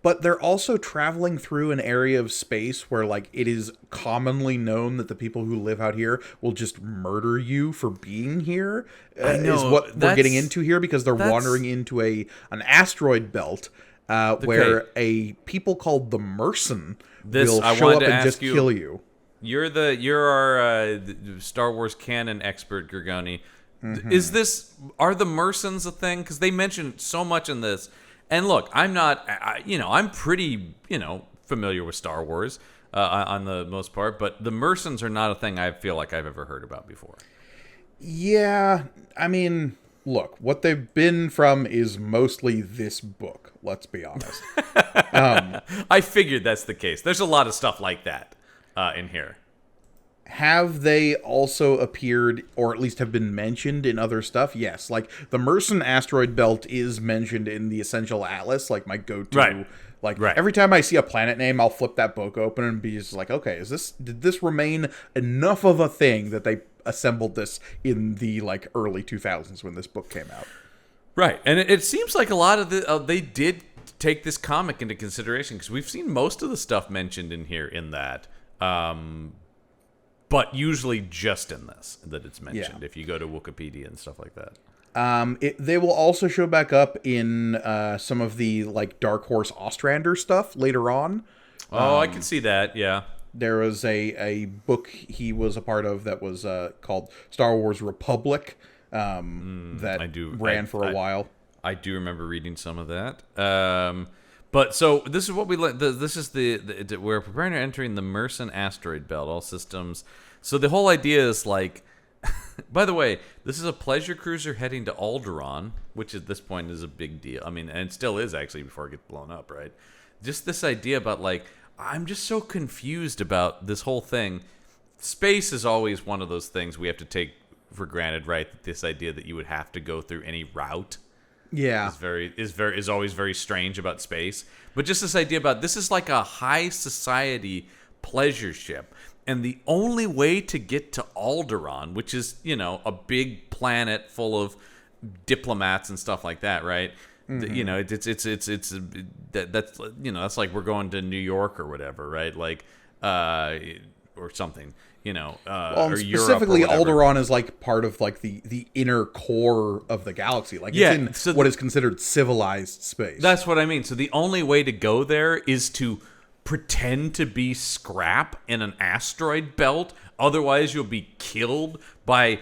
Speaker 1: But they're also traveling through an area of space where, like, it is commonly known that the people who live out here will just murder you for being here.
Speaker 2: I know,
Speaker 1: is what we're getting into here because they're wandering into an asteroid belt where a people called the Mercen will show up and just kill you.
Speaker 2: You're our Star Wars canon expert, Gorgoni. Are the Mercens a thing? Because they mentioned so much in this. And look, I'm not, I'm pretty, familiar with Star Wars on the most part, but the Mercens are not a thing I feel like I've ever heard about before.
Speaker 1: Yeah, I mean, look, what they've been from is mostly this book, let's be honest.
Speaker 2: I figured that's the case. There's a lot of stuff like that in here.
Speaker 1: Have they also appeared, or at least have been mentioned in other stuff? Yes, like the Mercen asteroid belt is mentioned in the Essential Atlas, like my go-to.
Speaker 2: Right.
Speaker 1: Like
Speaker 2: Right.
Speaker 1: every time I see a planet name, I'll flip that book open and be just like, okay, did this remain enough of a thing that they assembled this in the like early 2000s when this book came out?
Speaker 2: Right, and it seems like a lot of they did take this comic into consideration because we've seen most of the stuff mentioned in here in that. But usually just in this that it's mentioned.
Speaker 1: Yeah.
Speaker 2: If you go to Wikipedia and stuff like that.
Speaker 1: They will also show back up in some of the like Dark Horse Ostrander stuff later on.
Speaker 2: Oh, I can see that. Yeah.
Speaker 1: There was a book he was a part of that was called Star Wars Republic that ran for a while.
Speaker 2: I do remember reading some of that. But so this is what we this is the we're preparing to entering the Mercen asteroid belt. All systems. So the whole idea is like, by the way, this is a pleasure cruiser heading to Alderaan, which at this point is a big deal. I mean, and it still is actually before it gets blown up, right? Just this idea about like, I'm just so confused about this whole thing. Space is always one of those things we have to take for granted, right? This idea that you would have to go through any route.
Speaker 1: Yeah,
Speaker 2: is always very strange about space. But just this idea about this is like a high society pleasure ship, and the only way to get to Alderaan, which is a big planet full of diplomats and stuff like that, right? Mm-hmm. That's that's like we're going to New York or whatever, right? Like or something. Or
Speaker 1: specifically,
Speaker 2: Europe or
Speaker 1: Alderaan is like part of like the inner core of the galaxy. Like it's in what is considered civilized space.
Speaker 2: That's what I mean. So the only way to go there is to pretend to be scrap in an asteroid belt. Otherwise, you'll be killed by.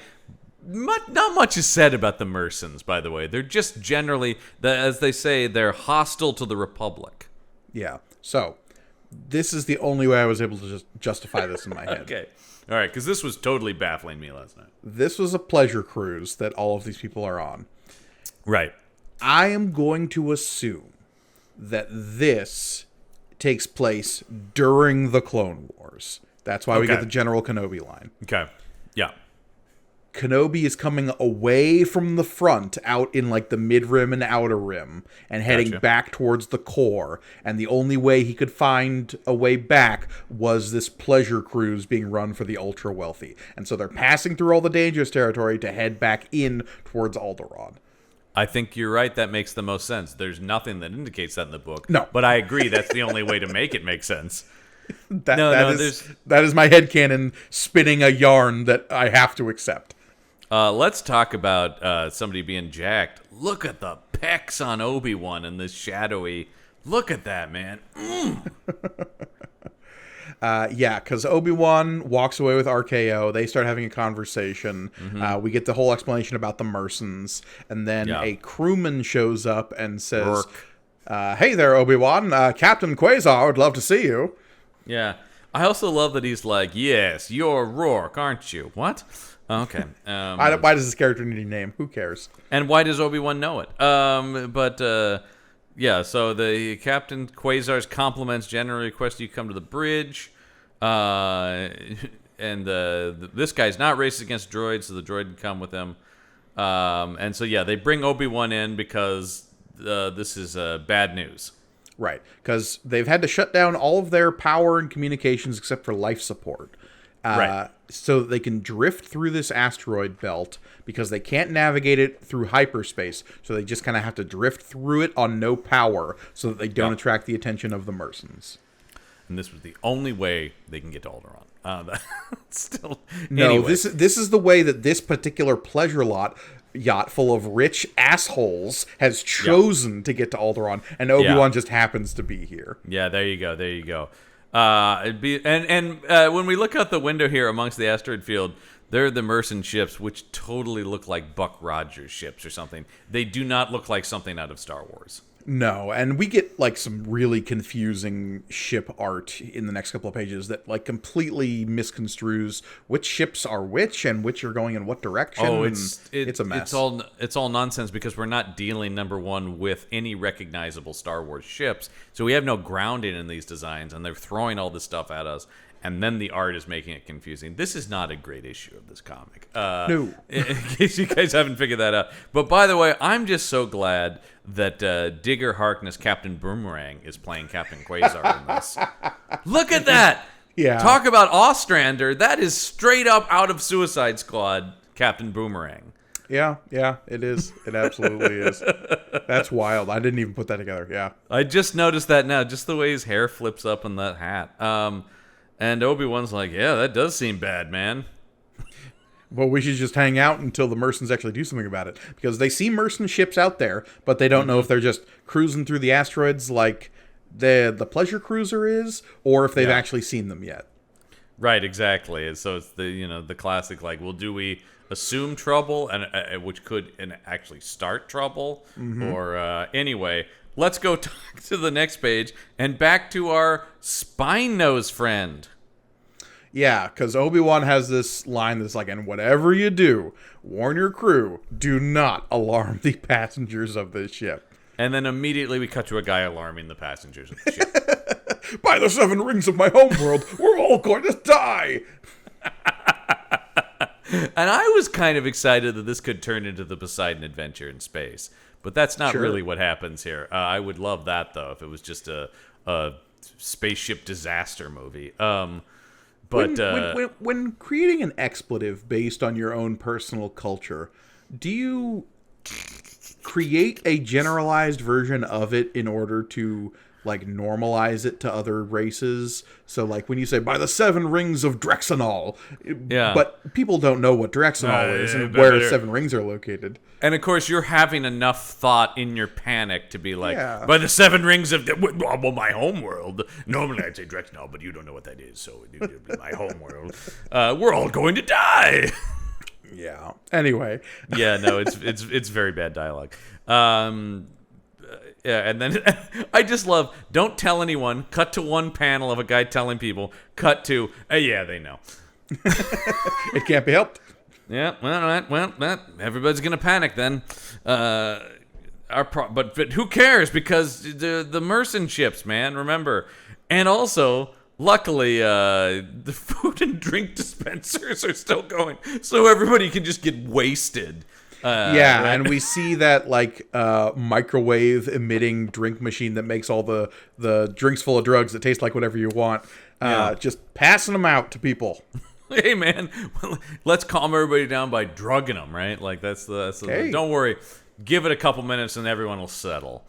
Speaker 2: Not much is said about the Mercens, by the way. They're just generally, as they say, they're hostile to the Republic.
Speaker 1: Yeah. So This is the only way I was able to just justify this in my head.
Speaker 2: Okay. All right, because this was totally baffling me last night.
Speaker 1: This was a pleasure cruise that all of these people are on.
Speaker 2: Right.
Speaker 1: I am going to assume that this takes place during the Clone Wars. That's why we get the General Kenobi line.
Speaker 2: Okay. Yeah.
Speaker 1: Kenobi is coming away from the front out in like the mid-rim and outer rim and heading back towards the core. And the only way he could find a way back was this pleasure cruise being run for the ultra-wealthy. And so they're passing through all the dangerous territory to head back in towards Alderaan.
Speaker 2: I think you're right. That makes the most sense. There's nothing that indicates that in the book.
Speaker 1: No.
Speaker 2: But I agree. That's the only way to make it make sense.
Speaker 1: That is my headcanon spinning a yarn that I have to accept.
Speaker 2: Let's talk about somebody being jacked. Look at the pecs on Obi-Wan in this shadowy. Look at that, man.
Speaker 1: Because Obi-Wan walks away with RKO. They start having a conversation. We get the whole explanation about the Mersons. And then a crewman shows up and says, hey there, Obi-Wan. Captain Quasar would love to see you.
Speaker 2: Yeah. I also love that he's like, yes, you're Rourke, aren't you? What? Okay.
Speaker 1: Why does this character need a name? Who cares?
Speaker 2: And why does Obi-Wan know it? So the Captain Quasar's compliments generally request you come to the bridge. This guy's not racist against droids, so the droid can come with him. They bring Obi-Wan in because this is bad news.
Speaker 1: Right, because they've had to shut down all of their power and communications except for life support. So that they can drift through this asteroid belt because they can't navigate it through hyperspace. So they just kind of have to drift through it on no power so that they don't attract the attention of the Mersons.
Speaker 2: And this was the only way they can get to Alderaan.
Speaker 1: Anyway. This is the way that this particular pleasure yacht full of rich assholes has chosen to get to Alderaan, and Obi-Wan just happens to be here.
Speaker 2: Yeah, there you go. When we look out the window here amongst the asteroid field, there are the Merson ships, which totally look like Buck Rogers ships or something. They do not look like something out of Star Wars.
Speaker 1: No, and we get like some really confusing ship art in the next couple of pages that like completely misconstrues which ships are which and which are going in what direction.
Speaker 2: Oh, it's a
Speaker 1: mess.
Speaker 2: It's all nonsense because we're not dealing, number one, with any recognizable Star Wars ships, so we have no grounding in these designs, and they're throwing all this stuff at us. And then the art is making it confusing. This is not a great issue of this comic.
Speaker 1: No.
Speaker 2: In case you guys haven't figured that out. But by the way, I'm just so glad that Digger Harkness, Captain Boomerang, is playing Captain Quasar in this. Look at that!
Speaker 1: Yeah.
Speaker 2: Talk about Ostrander. That is straight up out of Suicide Squad, Captain Boomerang.
Speaker 1: Yeah, it is. It absolutely is. That's wild. I didn't even put that together. Yeah.
Speaker 2: I just noticed that now, just the way his hair flips up in that hat. And Obi-Wan's like, yeah, that does seem bad, man.
Speaker 1: Well, we should just hang out until the Mersons actually do something about it. Because they see Merson ships out there, but they don't know if they're just cruising through the asteroids like the Pleasure Cruiser is, or if they've actually seen them yet.
Speaker 2: Right, exactly. And so it's the classic, like, well, do we assume trouble, and which could actually start trouble? Or anyway... Let's go talk to the next page and back to our spine nose friend.
Speaker 1: Yeah, because Obi-Wan has this line that's like, and whatever you do, warn your crew, do not alarm the passengers of this ship.
Speaker 2: And then immediately we cut to a guy alarming the passengers of the ship.
Speaker 1: By the 7 rings of my homeworld, we're all going to die!
Speaker 2: And I was kind of excited that this could turn into the Poseidon Adventure in space. But that's not really what happens here. I would love that, though, if it was just a spaceship disaster movie.
Speaker 1: When creating an expletive based on your own personal culture, do you create a generalized version of it in order to like normalize it to other races? So like when you say by the 7 rings of Drexenol, but people don't know what Drexenol is and where 7 rings are located.
Speaker 2: And of course you're having enough thought in your panic to be like, by the 7 rings of my homeworld. Normally I'd say Drexenol, but you don't know what that is, so my homeworld. We're all going to die.
Speaker 1: Yeah. Anyway.
Speaker 2: Yeah, no, it's very bad dialogue. Yeah, and then I just love, don't tell anyone, cut to one panel of a guy telling people, cut to, yeah, they know.
Speaker 1: It can't be helped.
Speaker 2: Yeah, well, everybody's going to panic then. But who cares? Because the merchant ships, man, remember. And also, luckily, the food and drink dispensers are still going, so everybody can just get wasted.
Speaker 1: Yeah,
Speaker 2: right?
Speaker 1: and we see that microwave emitting drink machine that makes all the drinks full of drugs that taste like whatever you want. Just passing them out to people.
Speaker 2: Hey man, let's calm everybody down by drugging them, right? Like that's the don't worry, give it a couple minutes and everyone will settle.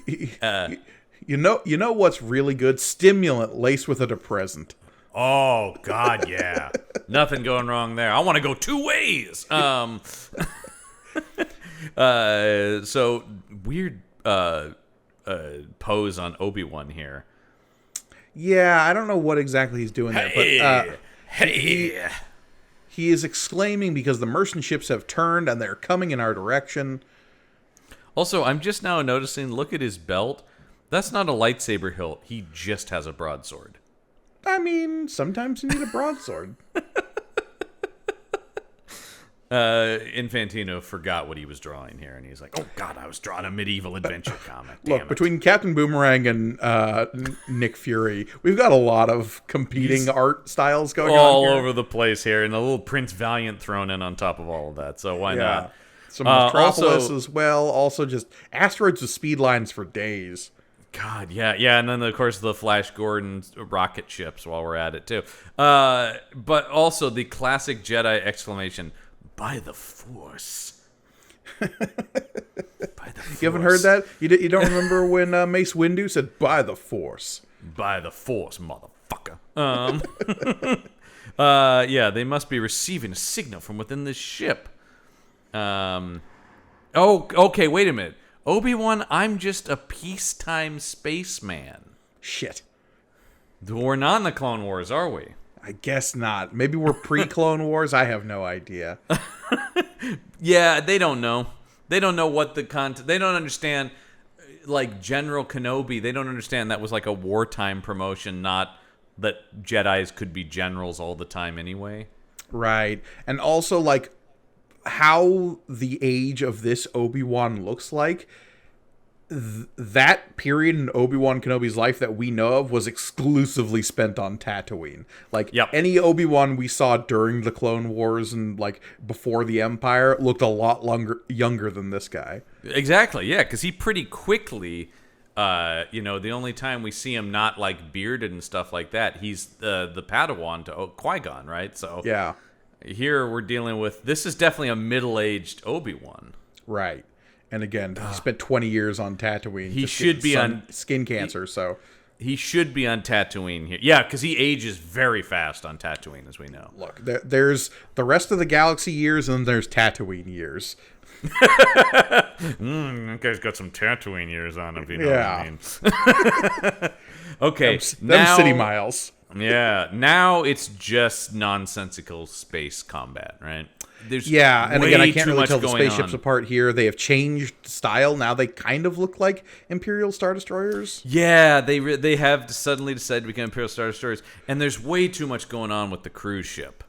Speaker 1: You know what's really good? Stimulant laced with a depressant.
Speaker 2: Oh God, yeah. Nothing going wrong there. I want to go two ways. So weird pose on Obi-Wan here.
Speaker 1: Yeah, I don't know what exactly he's doing there, but he is exclaiming because the merchant ships have turned and they're coming in our direction.
Speaker 2: Also, I'm just now noticing, look at his belt. That's not a lightsaber hilt. He just has a broadsword.
Speaker 1: I mean, sometimes you need a broadsword.
Speaker 2: Infantino forgot what he was drawing here, and he's like, "Oh God, I was drawing a medieval adventure comic."
Speaker 1: Look, between Captain Boomerang and Nick Fury, we've got a lot of competing art styles going on
Speaker 2: all
Speaker 1: here.
Speaker 2: over the place here, and a little Prince Valiant thrown in on top of all of that. So why not?
Speaker 1: Some Metropolis as well. Also, just asteroids with speed lines for days.
Speaker 2: God, yeah, and then of course the Flash Gordon rocket ships while we're at it too. But also the classic Jedi exclamation, "By the Force." By the Force.
Speaker 1: You haven't heard that? You don't remember when Mace Windu said, "By the Force"?
Speaker 2: By the Force, motherfucker. Yeah, they must be receiving a signal from within this ship. Okay, wait a minute. Obi-Wan, I'm just a peacetime spaceman.
Speaker 1: Shit.
Speaker 2: We're not in the Clone Wars, are we?
Speaker 1: I guess not. Maybe we're pre-Clone Wars? I have no idea.
Speaker 2: Yeah, they don't know. They don't know what the content... They don't understand, like, General Kenobi. They don't understand that was like a wartime promotion, not that Jedis could be generals all the time anyway.
Speaker 1: Right. And also, like, how the age of this Obi-Wan looks like, that period in Obi-Wan Kenobi's life that we know of was exclusively spent on Tatooine. Like, any Obi-Wan we saw during the Clone Wars and, like, before the Empire looked a lot younger than this guy.
Speaker 2: Exactly, yeah, because he pretty quickly, the only time we see him not, like, bearded and stuff like that, he's the Padawan to Qui-Gon, right? So
Speaker 1: yeah.
Speaker 2: Here we're dealing with, this is definitely a middle-aged Obi-Wan.
Speaker 1: Right. And again, he spent 20 years on Tatooine.
Speaker 2: He should be on
Speaker 1: skin cancer, so
Speaker 2: he should be on Tatooine here. Yeah, because he ages very fast on Tatooine, as we know.
Speaker 1: Look, there's the rest of the galaxy years, and then there's Tatooine years.
Speaker 2: That guy's got some Tatooine years on him, if you know what I mean. Okay,
Speaker 1: them city miles.
Speaker 2: Yeah, now it's just nonsensical space combat, right? There's
Speaker 1: and again, I can't really tell the
Speaker 2: spaceships
Speaker 1: spaceships apart here. They have changed style. Now they kind of look like Imperial Star Destroyers.
Speaker 2: Yeah, they have suddenly decided to become Imperial Star Destroyers, and there's way too much going on with the cruise ship.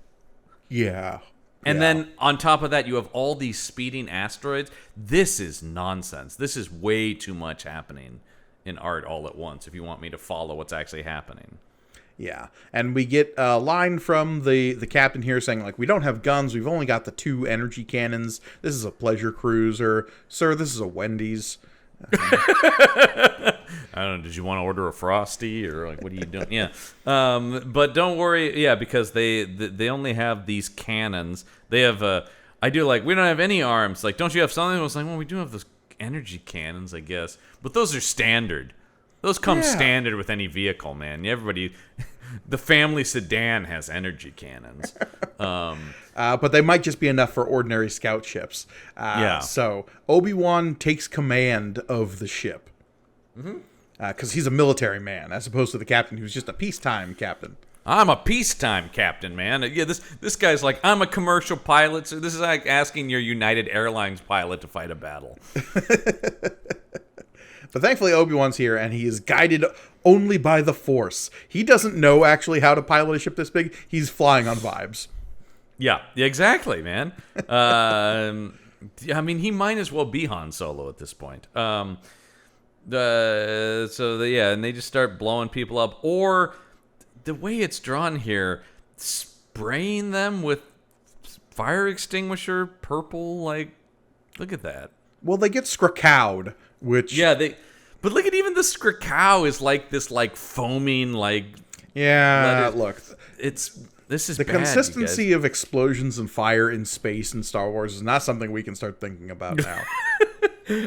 Speaker 1: Yeah.
Speaker 2: And then on top of that, you have all these speeding asteroids. This is nonsense. This is way too much happening in art all at once if you want me to follow what's actually happening.
Speaker 1: Yeah, and we get a line from the captain here saying, like, we don't have guns, we've only got the 2 energy cannons. This is a pleasure cruiser. Sir, this is a Wendy's.
Speaker 2: I don't know, did you want to order a Frosty, or, like, what are you doing? Yeah. But don't worry, yeah, because they only have these cannons. They have, we don't have any arms. Like, don't you have something? I was like, well, we do have those energy cannons, I guess. But those are standard. Those come standard with any vehicle, man. Everybody, the family sedan has energy cannons.
Speaker 1: But they might just be enough for ordinary scout ships. So Obi-Wan takes command of the ship. Because he's a military man, as opposed to the captain who's just a peacetime captain.
Speaker 2: I'm a peacetime captain, man. Yeah, this guy's like, I'm a commercial pilot, so this is like asking your United Airlines pilot to fight a battle.
Speaker 1: But thankfully, Obi-Wan's here, and he is guided only by the Force. He doesn't know actually how to pilot a ship this big. He's flying on vibes.
Speaker 2: Yeah, exactly, man. I mean, he might as well be Han Solo at this point. And they just start blowing people up. Or the way it's drawn here, spraying them with fire extinguisher, purple, like, look at that. Well,
Speaker 1: they get Skrakowed, which...
Speaker 2: Yeah, but look at even the Skrakow is like this, like, foaming, like...
Speaker 1: Yeah, look.
Speaker 2: This is
Speaker 1: the
Speaker 2: bad,
Speaker 1: consistency of explosions and fire in space in Star Wars is not something we can start thinking about now.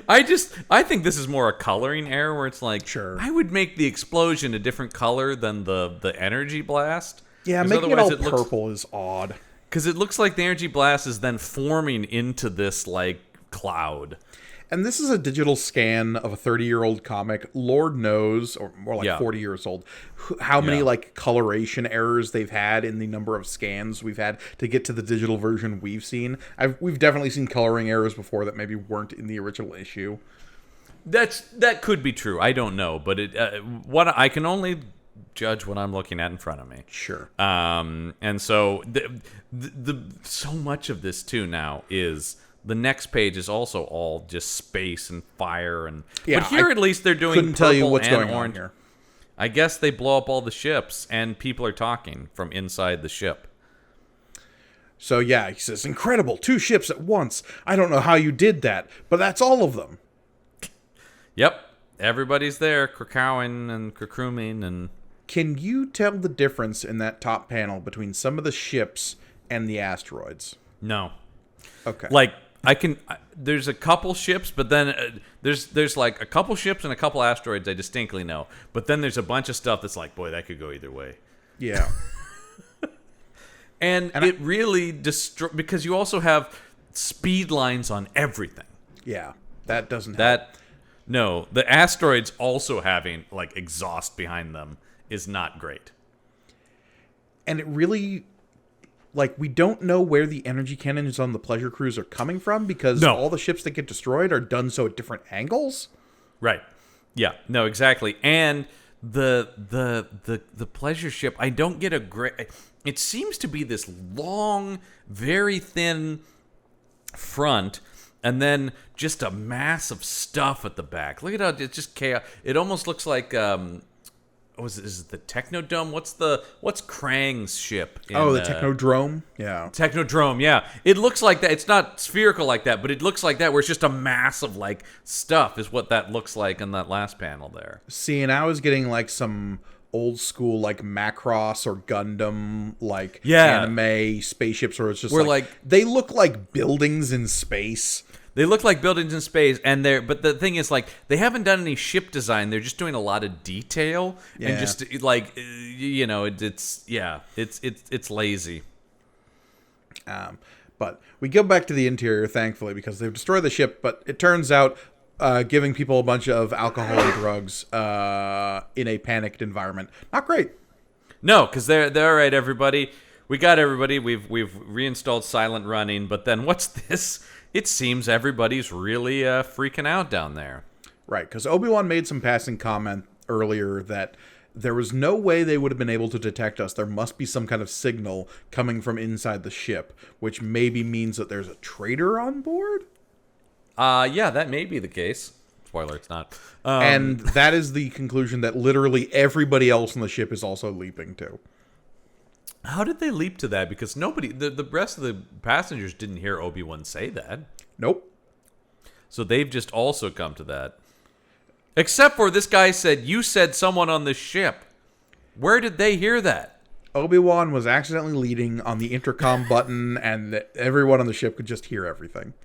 Speaker 2: I think this is more a coloring error where it's like,
Speaker 1: sure,
Speaker 2: I would make the explosion a different color than the energy blast.
Speaker 1: Yeah, making it all purple is odd.
Speaker 2: Because it looks like the energy blast is then forming into this, like, cloud.
Speaker 1: And this is a digital scan of a 30-year-old comic. Lord knows, or more like 40 years old, how many like coloration errors they've had in the number of scans we've had to get to the digital version we've seen. We've definitely seen coloring errors before that maybe weren't in the original issue.
Speaker 2: That could be true. I don't know, but what I can only judge what I'm looking at in front of me.
Speaker 1: Sure.
Speaker 2: And so the so much of this too now is. The next page is also all just space and fire and but here at least they're doing
Speaker 1: couldn't tell you what's going
Speaker 2: orange.
Speaker 1: On here.
Speaker 2: I guess they blow up all the ships and people are talking from inside the ship.
Speaker 1: So yeah, he says, incredible, 2 ships at once. I don't know how you did that, but that's all of them.
Speaker 2: Yep. Everybody's there, Krakowing and Krakruming and...
Speaker 1: Can you tell the difference in that top panel between some of the ships and the asteroids?
Speaker 2: No.
Speaker 1: Okay.
Speaker 2: Like, there's a couple ships, but then there's like a couple ships and a couple asteroids I distinctly know. But then there's a bunch of stuff that's like, boy, that could go either way.
Speaker 1: Yeah.
Speaker 2: and it really because you also have speed lines on everything.
Speaker 1: Yeah, that doesn't help.
Speaker 2: No, the asteroids also having like exhaust behind them is not great.
Speaker 1: And it really... Like, we don't know where the energy cannons on the pleasure cruise are coming from because all the ships that get destroyed are done so at different angles.
Speaker 2: Right. Yeah. No, exactly. And the pleasure ship, I don't get a great... It seems to be this long, very thin front and then just a mass of stuff at the back. Look at how it's just chaos. It almost looks like... is it the Technodome? What's Krang's ship?
Speaker 1: The Technodrome? Yeah.
Speaker 2: Technodrome, yeah. It looks like that. It's not spherical like that, but it looks like that where it's just a mass of, like, stuff is what that looks like in that last panel there.
Speaker 1: See, and I was getting, like, some old school, like, Macross or Gundam, like, anime spaceships where it's just like... They look like buildings in space.
Speaker 2: They look like buildings in space, but the thing is, like, they haven't done any ship design. They're just doing a lot of detail, and just like, it's lazy.
Speaker 1: But we go back to the interior, thankfully, because they've destroyed the ship. But it turns out, giving people a bunch of alcohol and drugs in a panicked environment, not great.
Speaker 2: No, because they're all right, everybody. We got everybody. We've reinstalled silent running, but then what's this? It seems everybody's really freaking out down there.
Speaker 1: Right, because Obi-Wan made some passing comment earlier that there was no way they would have been able to detect us. There must be some kind of signal coming from inside the ship, which maybe means that there's a traitor on board?
Speaker 2: Yeah, that may be the case. Spoiler, it's not.
Speaker 1: And that is the conclusion that literally everybody else on the ship is also leaping to.
Speaker 2: How did they leap to that? Because the rest of the passengers didn't hear Obi-Wan say that.
Speaker 1: Nope.
Speaker 2: So they've just also come to that. Except for this guy said, you said someone on the ship. Where did they hear that?
Speaker 1: Obi-Wan was accidentally leading on the intercom button, and everyone on the ship could just hear everything.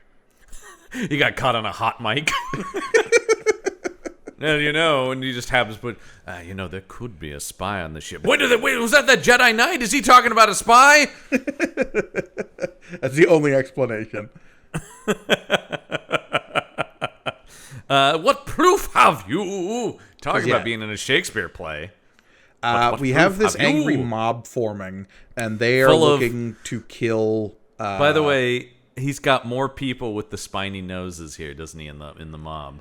Speaker 2: He got caught on a hot mic. And he just happens to put, there could be a spy on the ship. Wait, was that Jedi Knight? Is he talking about a spy?
Speaker 1: That's the only explanation.
Speaker 2: What proof have you? Talking about being in a Shakespeare play.
Speaker 1: We have this angry mob forming, and they are looking to kill...
Speaker 2: By the way, he's got more people with the spiny noses here, doesn't he, in the mob?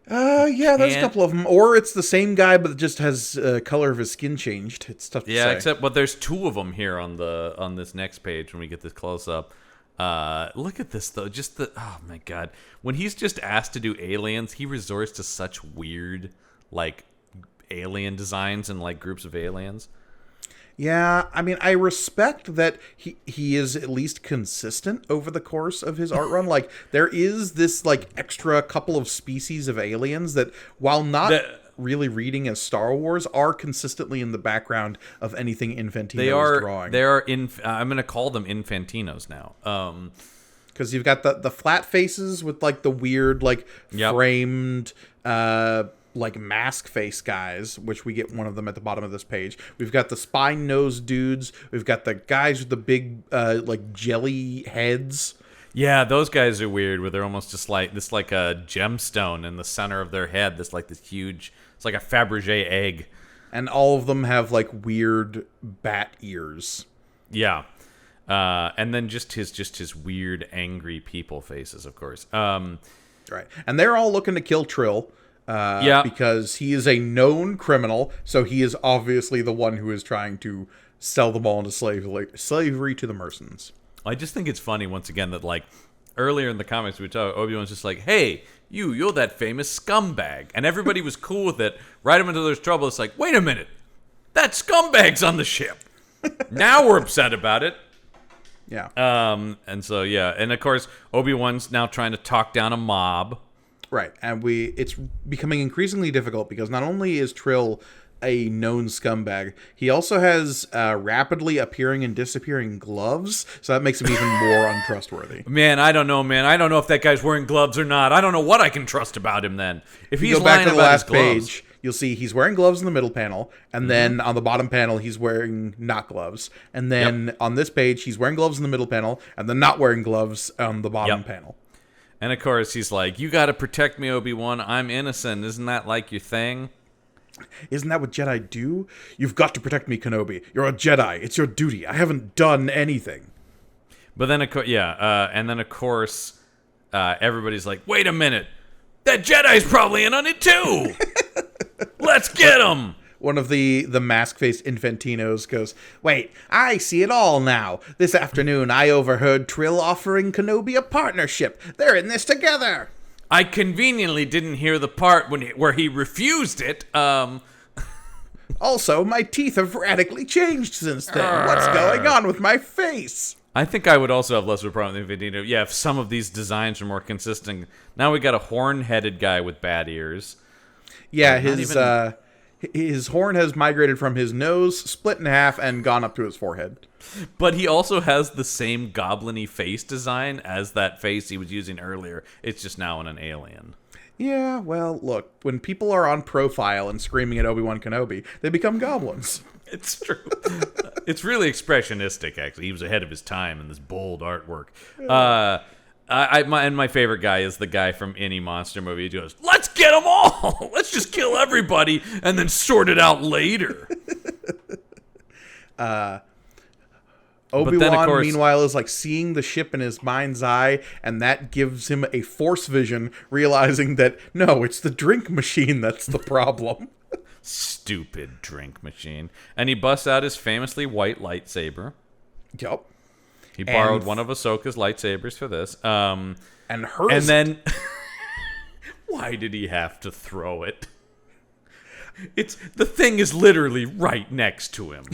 Speaker 1: Yeah, there's a
Speaker 2: Can't-
Speaker 1: couple of them. Or it's the same guy, but just has color of his skin changed. It's tough to
Speaker 2: Yeah,
Speaker 1: say.
Speaker 2: except but there's two of them here on this next page when we get this close up. Look at this though. Just the oh my god, when he's just asked to do aliens, he resorts to such weird like alien designs and like groups of aliens.
Speaker 1: Yeah, I mean, I respect that he is at least consistent over the course of his art run. Like, there is this, like, extra couple of species of aliens that, while not really reading as Star Wars, are consistently in the background of anything Infantino is drawing.
Speaker 2: I'm going to call them Infantinos now.
Speaker 1: Because you've got the flat faces with, like, the weird, like, framed... like mask face guys, which we get one of them at the bottom of this page. We've got the spine nose dudes. We've got the guys with the big like jelly heads.
Speaker 2: Yeah, those guys are weird. Where they're almost just like this, like a gemstone in the center of their head. This huge. It's like a Fabergé egg.
Speaker 1: And all of them have like weird bat ears.
Speaker 2: Yeah, and then just his weird angry people faces, of course.
Speaker 1: Right, and they're all looking to kill Trill. Because he is a known criminal, so he is obviously the one who is trying to sell them all into slavery to the Mersons.
Speaker 2: I just think it's funny, once again, that, like, earlier in the comics we talked, Obi-Wan's just like, hey, you're that famous scumbag. And everybody was cool with it. Right up until there's trouble, it's like, wait a minute, that scumbag's on the ship. Now we're upset about it.
Speaker 1: Yeah.
Speaker 2: And so, yeah. And, of course, Obi-Wan's now trying to talk down a mob.
Speaker 1: Right, and it's becoming increasingly difficult because not only is Trill a known scumbag, he also has rapidly appearing and disappearing gloves, so that makes him even more untrustworthy.
Speaker 2: Man, I don't know, man. I don't know if that guy's wearing gloves or not. I don't know what I can trust about him then. If he's
Speaker 1: you go back
Speaker 2: lying
Speaker 1: to the
Speaker 2: about
Speaker 1: last
Speaker 2: his gloves,
Speaker 1: page, you'll see he's wearing gloves in the middle panel, and then on the bottom panel he's wearing not gloves. And then on this page he's wearing gloves in the middle panel, and then not wearing gloves on the bottom panel.
Speaker 2: And of course, he's like, you got to protect me, Obi-Wan. I'm innocent. Isn't that like your thing?
Speaker 1: Isn't that what Jedi do? You've got to protect me, Kenobi. You're a Jedi. It's your duty. I haven't done anything.
Speaker 2: But then, and then, of course, everybody's like, wait a minute. That Jedi's probably in on it, too. Let's get him.
Speaker 1: One of the mask-faced Infantinos goes, wait, I see it all now. This afternoon I overheard Trill offering Kenobi a partnership. They're in this together.
Speaker 2: I conveniently didn't hear the part where he refused it.
Speaker 1: Also, my teeth have radically changed since then. What's going on with my face?
Speaker 2: I think I would also have less of a problem with Infantino. Yeah, if some of these designs are more consistent. Now we got a horn-headed guy with bad ears.
Speaker 1: Yeah, his horn has migrated from his nose, split in half, and gone up to his forehead.
Speaker 2: But he also has the same goblin-y face design as that face he was using earlier. It's just now in an alien.
Speaker 1: Yeah, well, look, when people are on profile and screaming at Obi-Wan Kenobi, they become goblins.
Speaker 2: It's true. It's really expressionistic, actually. He was ahead of his time in this bold artwork. My favorite guy is the guy from any monster movie who goes, let's get them all! Let's just kill everybody and then sort it out later.
Speaker 1: Obi-Wan, meanwhile, is like seeing the ship in his mind's eye, and that gives him a force vision, realizing that, no, it's the drink machine that's the problem.
Speaker 2: Stupid drink machine. And he busts out his famously white lightsaber.
Speaker 1: Yep.
Speaker 2: He borrowed one of Ahsoka's lightsabers for this.
Speaker 1: And hers.
Speaker 2: And then, why did he have to throw it? The thing is literally right next to him.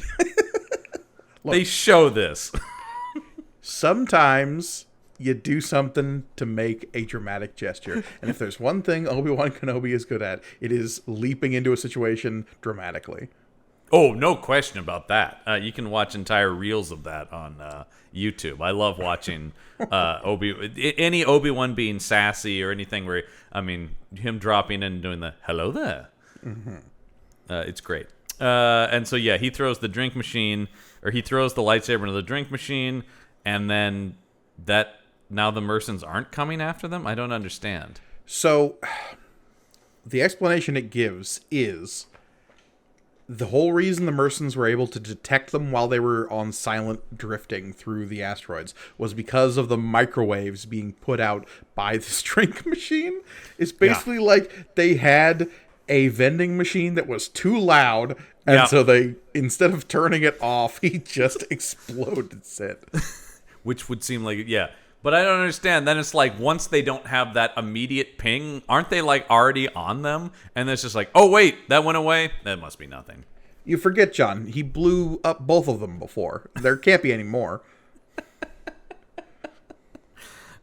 Speaker 2: Look, they show this.
Speaker 1: Sometimes you do something to make a dramatic gesture. And if there's one thing Obi-Wan Kenobi is good at, it is leaping into a situation dramatically.
Speaker 2: Oh, no question about that. You can watch entire reels of that on YouTube. I love watching any Obi-Wan being sassy or anything where, him dropping in and doing the hello there. Mm-hmm. It's great. And so, yeah, he throws the drink machine, or he throws the lightsaber into the drink machine, and then now the Mersons aren't coming after them? I don't understand.
Speaker 1: So, the explanation it gives is the whole reason the Mersons were able to detect them while they were on silent drifting through the asteroids was because of the microwaves being put out by this drink machine. It's basically like they had a vending machine that was too loud, and so they, instead of turning it off, he just exploded it.
Speaker 2: Which would seem like, But I don't understand. Then it's like, once they don't have that immediate ping, aren't they like already on them? And it's just like, oh wait, that went away? That must be nothing.
Speaker 1: You forget, John, he blew up both of them before. There can't be any more.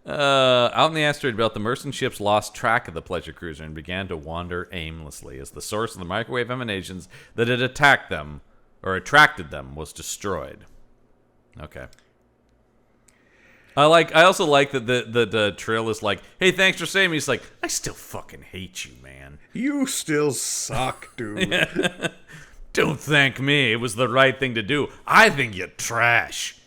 Speaker 2: Out in the asteroid belt, the Merson ships lost track of the pleasure cruiser and began to wander aimlessly as the source of the microwave emanations that had attacked them, or attracted them, was destroyed. Okay. I also like that the Trill is like, hey, thanks for saving me. He's like, I still fucking hate you, man.
Speaker 1: You still suck, dude.
Speaker 2: Don't thank me. It was the right thing to do. I think you're trash.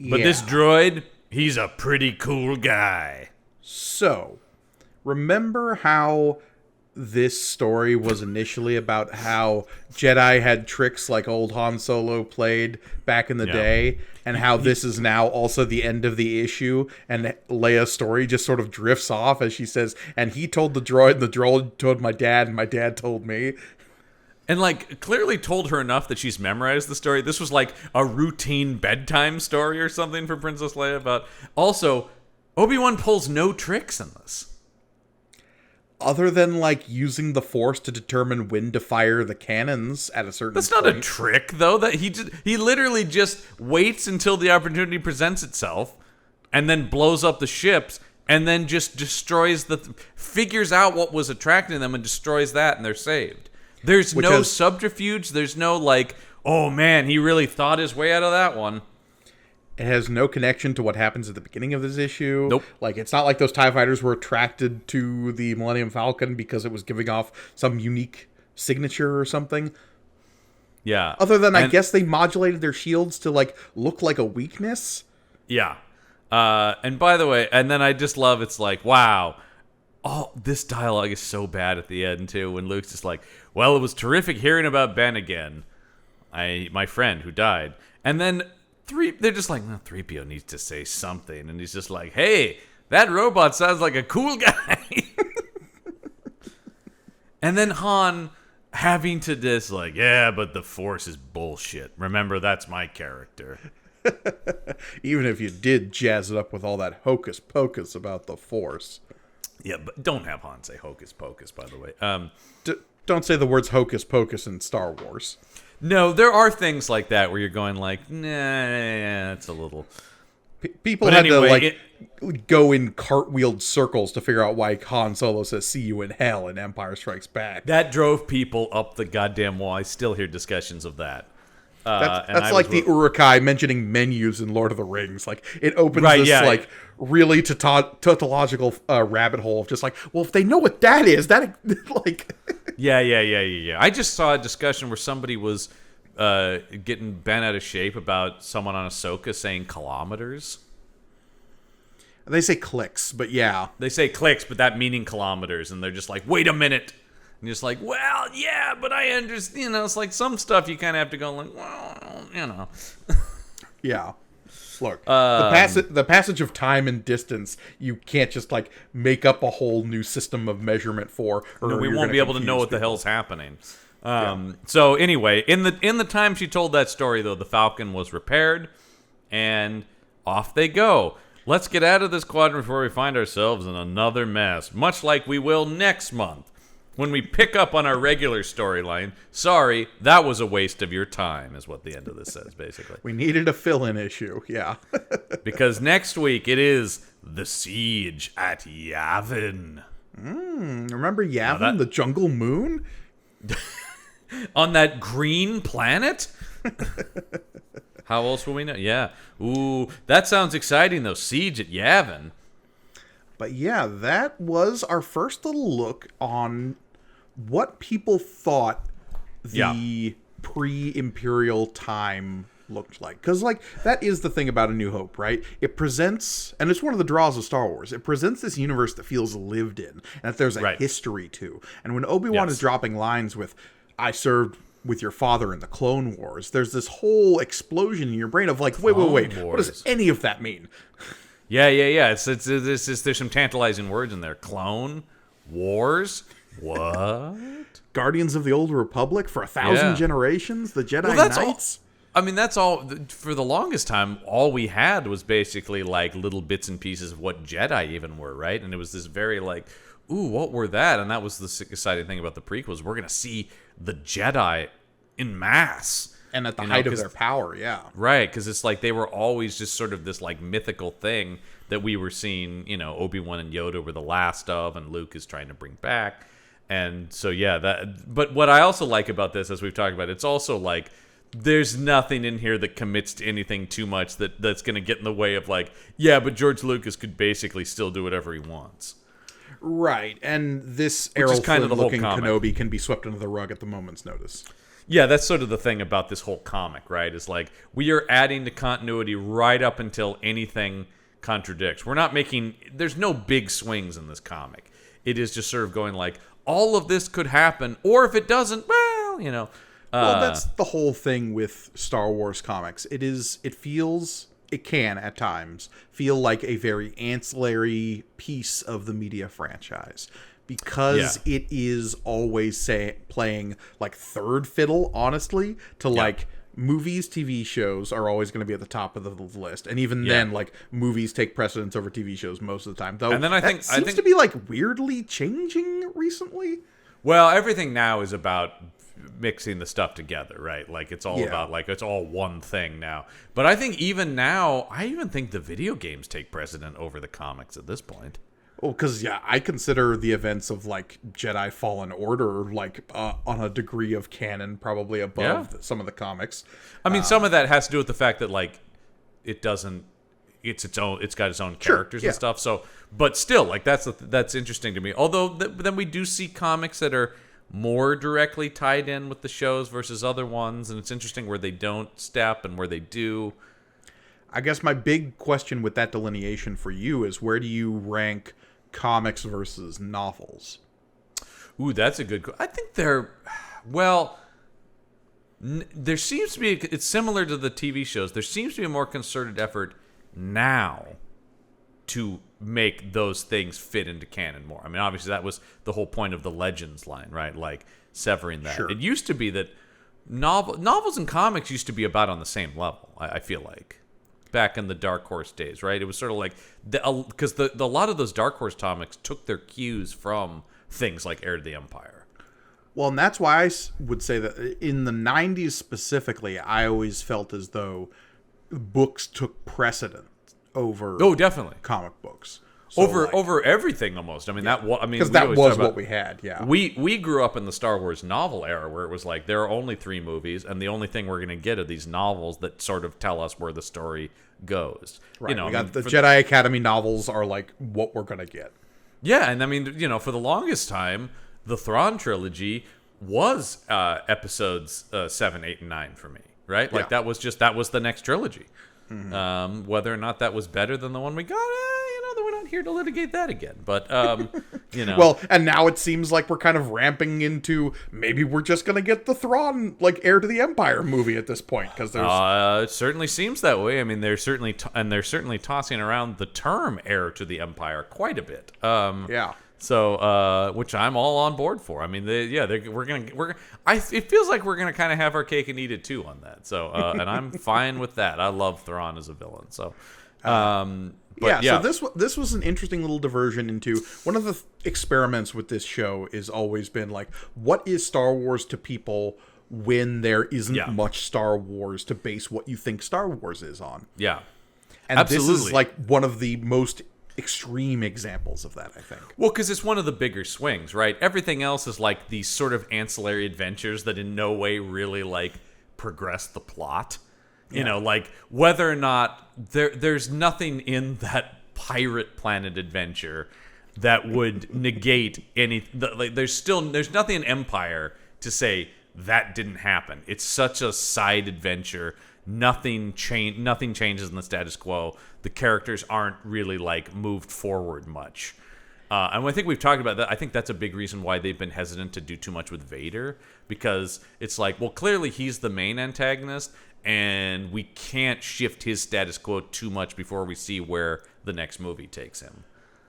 Speaker 2: But this droid, he's a pretty cool guy.
Speaker 1: So, remember how this story was initially about how Jedi had tricks like old Han Solo played back in the day, and how this is now also the end of the issue, and Leia's story just sort of drifts off as she says, and he told the droid, and the droid told my dad, and my dad told me.
Speaker 2: And, like, clearly told her enough that she's memorized the story. This was like a routine bedtime story or something for Princess Leia. But also, Obi-Wan pulls no tricks in this.
Speaker 1: Other than, like, using the Force to determine when to fire the cannons at a certain
Speaker 2: That's
Speaker 1: point.
Speaker 2: not a trick, though. That he literally just waits until the opportunity presents itself, and then blows up the ships, and then just destroys figures out what was attracting them and destroys that, and they're saved. There's no subterfuge. There's no, like, oh, man, he really thought his way out of that one.
Speaker 1: It has no connection to what happens at the beginning of this issue.
Speaker 2: Nope.
Speaker 1: Like, it's not like those TIE fighters were attracted to the Millennium Falcon because it was giving off some unique signature or something.
Speaker 2: Yeah.
Speaker 1: Other than, I guess, they modulated their shields to, like, look like a weakness.
Speaker 2: Yeah. And by the way, and then I just love, it's like, wow. Oh, this dialogue is so bad at the end, too, when Luke's just like, well, it was terrific hearing about Ben again. My friend who died. And then they're just like, well, 3PO needs to say something. And he's just like, hey, that robot sounds like a cool guy. And then Han having to just like, yeah, but the Force is bullshit. Remember, that's my character.
Speaker 1: Even if you did jazz it up with all that hocus pocus about the Force.
Speaker 2: Yeah, but don't have Han say hocus pocus, by the way.
Speaker 1: Don't say the words hocus pocus in Star Wars.
Speaker 2: No, there are things like that where you're going like, nah, that's a little...
Speaker 1: People had to go in cartwheeled circles to figure out why Han Solo says, see you in hell in Empire Strikes Back.
Speaker 2: That drove people up the goddamn wall. I still hear discussions of that.
Speaker 1: That's like the Uruk-hai mentioning menus in Lord of the Rings. Like, it opens this, really tautological rabbit hole of just like, well, if they know what that is, that, like...
Speaker 2: Yeah. I just saw a discussion where somebody was getting bent out of shape about someone on Ahsoka saying kilometers.
Speaker 1: They say clicks, but yeah.
Speaker 2: They say clicks, but that meaning kilometers, and they're just like, wait a minute. And you're just like, well, yeah, but I understand. It's like some stuff you kind of have to go like, well,
Speaker 1: Yeah. Look, the passage of time and distance, you can't just, like, make up a whole new system of measurement for.
Speaker 2: Or we won't be able to know what the hell's happening. So anyway, in the time she told that story, though, the Falcon was repaired, and off they go. Let's get out of this quadrant before we find ourselves in another mess, much like we will next month. When we pick up on our regular storyline, sorry, that was a waste of your time, is what the end of this says, basically.
Speaker 1: We needed a fill-in issue, yeah.
Speaker 2: Because next week it is the siege at Yavin.
Speaker 1: Remember Yavin, the jungle moon?
Speaker 2: On that green planet? How else will we know? Yeah. Ooh, that sounds exciting, though. Siege at Yavin.
Speaker 1: But yeah, that was our first little look on what people thought the pre-Imperial time looked like. Because, like, that is the thing about A New Hope, right? It presents, and it's one of the draws of Star Wars, it presents this universe that feels lived in, and that there's a history to. And when Obi-Wan is dropping lines with, I served with your father in the Clone Wars. There's this whole explosion in your brain of like, wait, what does any of that mean?
Speaker 2: Yeah. There's some tantalizing words in there. Clone Wars. What?
Speaker 1: Guardians of the Old Republic for 1,000 generations. The Jedi Knights.
Speaker 2: I mean, that's all. For the longest time, all we had was basically like little bits and pieces of what Jedi even were, right? And it was this very like, ooh, what were that? And that was the exciting thing about the prequels. We're gonna see the Jedi in mass
Speaker 1: and at the height of their power, yeah.
Speaker 2: Right, because it's like they were always just sort of this like mythical thing that we were seeing. Obi-Wan and Yoda were the last of, and Luke is trying to bring back. And so yeah, that. But what I also like about this, as we've talked about, it's also like there's nothing in here that commits to anything too much that's going to get in the way of like, yeah, but George Lucas could basically still do whatever he wants.
Speaker 1: Right, and this Errol Flynn-looking Kenobi can be swept under the rug at the moment's notice.
Speaker 2: Yeah, that's sort of the thing about this whole comic, right? Is like we are adding to continuity right up until anything contradicts. There's no big swings in this comic. It is just sort of going like, all of this could happen, or if it doesn't, well,
Speaker 1: Well, that's the whole thing with Star Wars comics. It can at times feel like a very ancillary piece of the media franchise because it is always playing like third fiddle, honestly, to like movies. TV shows are always going to be at the top of the list, and even then, like movies take precedence over TV shows most of the time. Though,
Speaker 2: and then I think
Speaker 1: to be like weirdly changing recently.
Speaker 2: Well, everything now is about mixing the stuff together, right? Like it's all about like it's all one thing now. But I think even now, I even think the video games take precedent over the comics at this point.
Speaker 1: Well, because I consider the events of like Jedi Fallen Order like on a degree of canon probably above some of the comics.
Speaker 2: I mean, some of that has to do with the fact that like it doesn't. It's got its own characters and stuff. So, but still, like that's interesting to me. Although then we do see comics that are more directly tied in with the shows versus other ones, and it's interesting where they don't step and where they do.
Speaker 1: I guess my big question with that delineation for you is where do you rank comics versus novels?
Speaker 2: Ooh, that's a good. I think there seems to be. It's similar to the TV shows. There seems to be a more concerted effort now to make those things fit into canon more. I mean, obviously that was the whole point of the Legends line, right? Like severing that. Sure. It used to be that novels and comics used to be about on the same level. I feel like back in the Dark Horse days, right? It was sort of like because a lot of those Dark Horse comics took their cues from things like Heir to the Empire.
Speaker 1: Well, and that's why I would say that in the 90s specifically, I always felt as though books took precedent over
Speaker 2: definitely
Speaker 1: comic books.
Speaker 2: So over everything almost. I mean
Speaker 1: because that was what we had. Yeah,
Speaker 2: we grew up in the Star Wars novel era where it was like there are only 3 movies, and the only thing we're going to get are these novels that sort of tell us where the story goes.
Speaker 1: Right. We got the Jedi Academy novels are like what we're going to get.
Speaker 2: Yeah, and I mean for the longest time, the Thrawn trilogy was episodes 7, 8, and 9 for me. Right, like that was the next trilogy. Mm-hmm. Whether or not that was better than the one we got, we're not here to litigate that again. But
Speaker 1: well, and now it seems like we're kind of ramping into maybe we're just gonna get the Thrawn like Heir to the Empire movie at this point because there's
Speaker 2: it certainly seems that way. I mean, they're certainly tossing around the term Heir to the Empire quite a bit. So, which I'm all on board for. I mean, it feels like we're gonna kind of have our cake and eat it too on that. So, and I'm fine with that. I love Thrawn as a villain. So,
Speaker 1: so this was an interesting little diversion into one of the experiments with this show. Is always been like, what is Star Wars to people when there isn't much Star Wars to base what you think Star Wars is on?
Speaker 2: Yeah,
Speaker 1: and absolutely. This is like one of the most extreme examples of that, I think.
Speaker 2: Well, because it's one of the bigger swings, right? Everything else is like these sort of ancillary adventures that in no way really like progress the plot. Like whether or not there's nothing in that pirate planet adventure that would negate any. There's nothing in Empire to say that didn't happen. It's such a side adventure. Nothing changes in the status quo. The characters aren't really like moved forward much. And I think we've talked about that. I think that's a big reason why they've been hesitant to do too much with Vader, because it's like, well, clearly he's the main antagonist, and we can't shift his status quo too much before we see where the next movie takes him.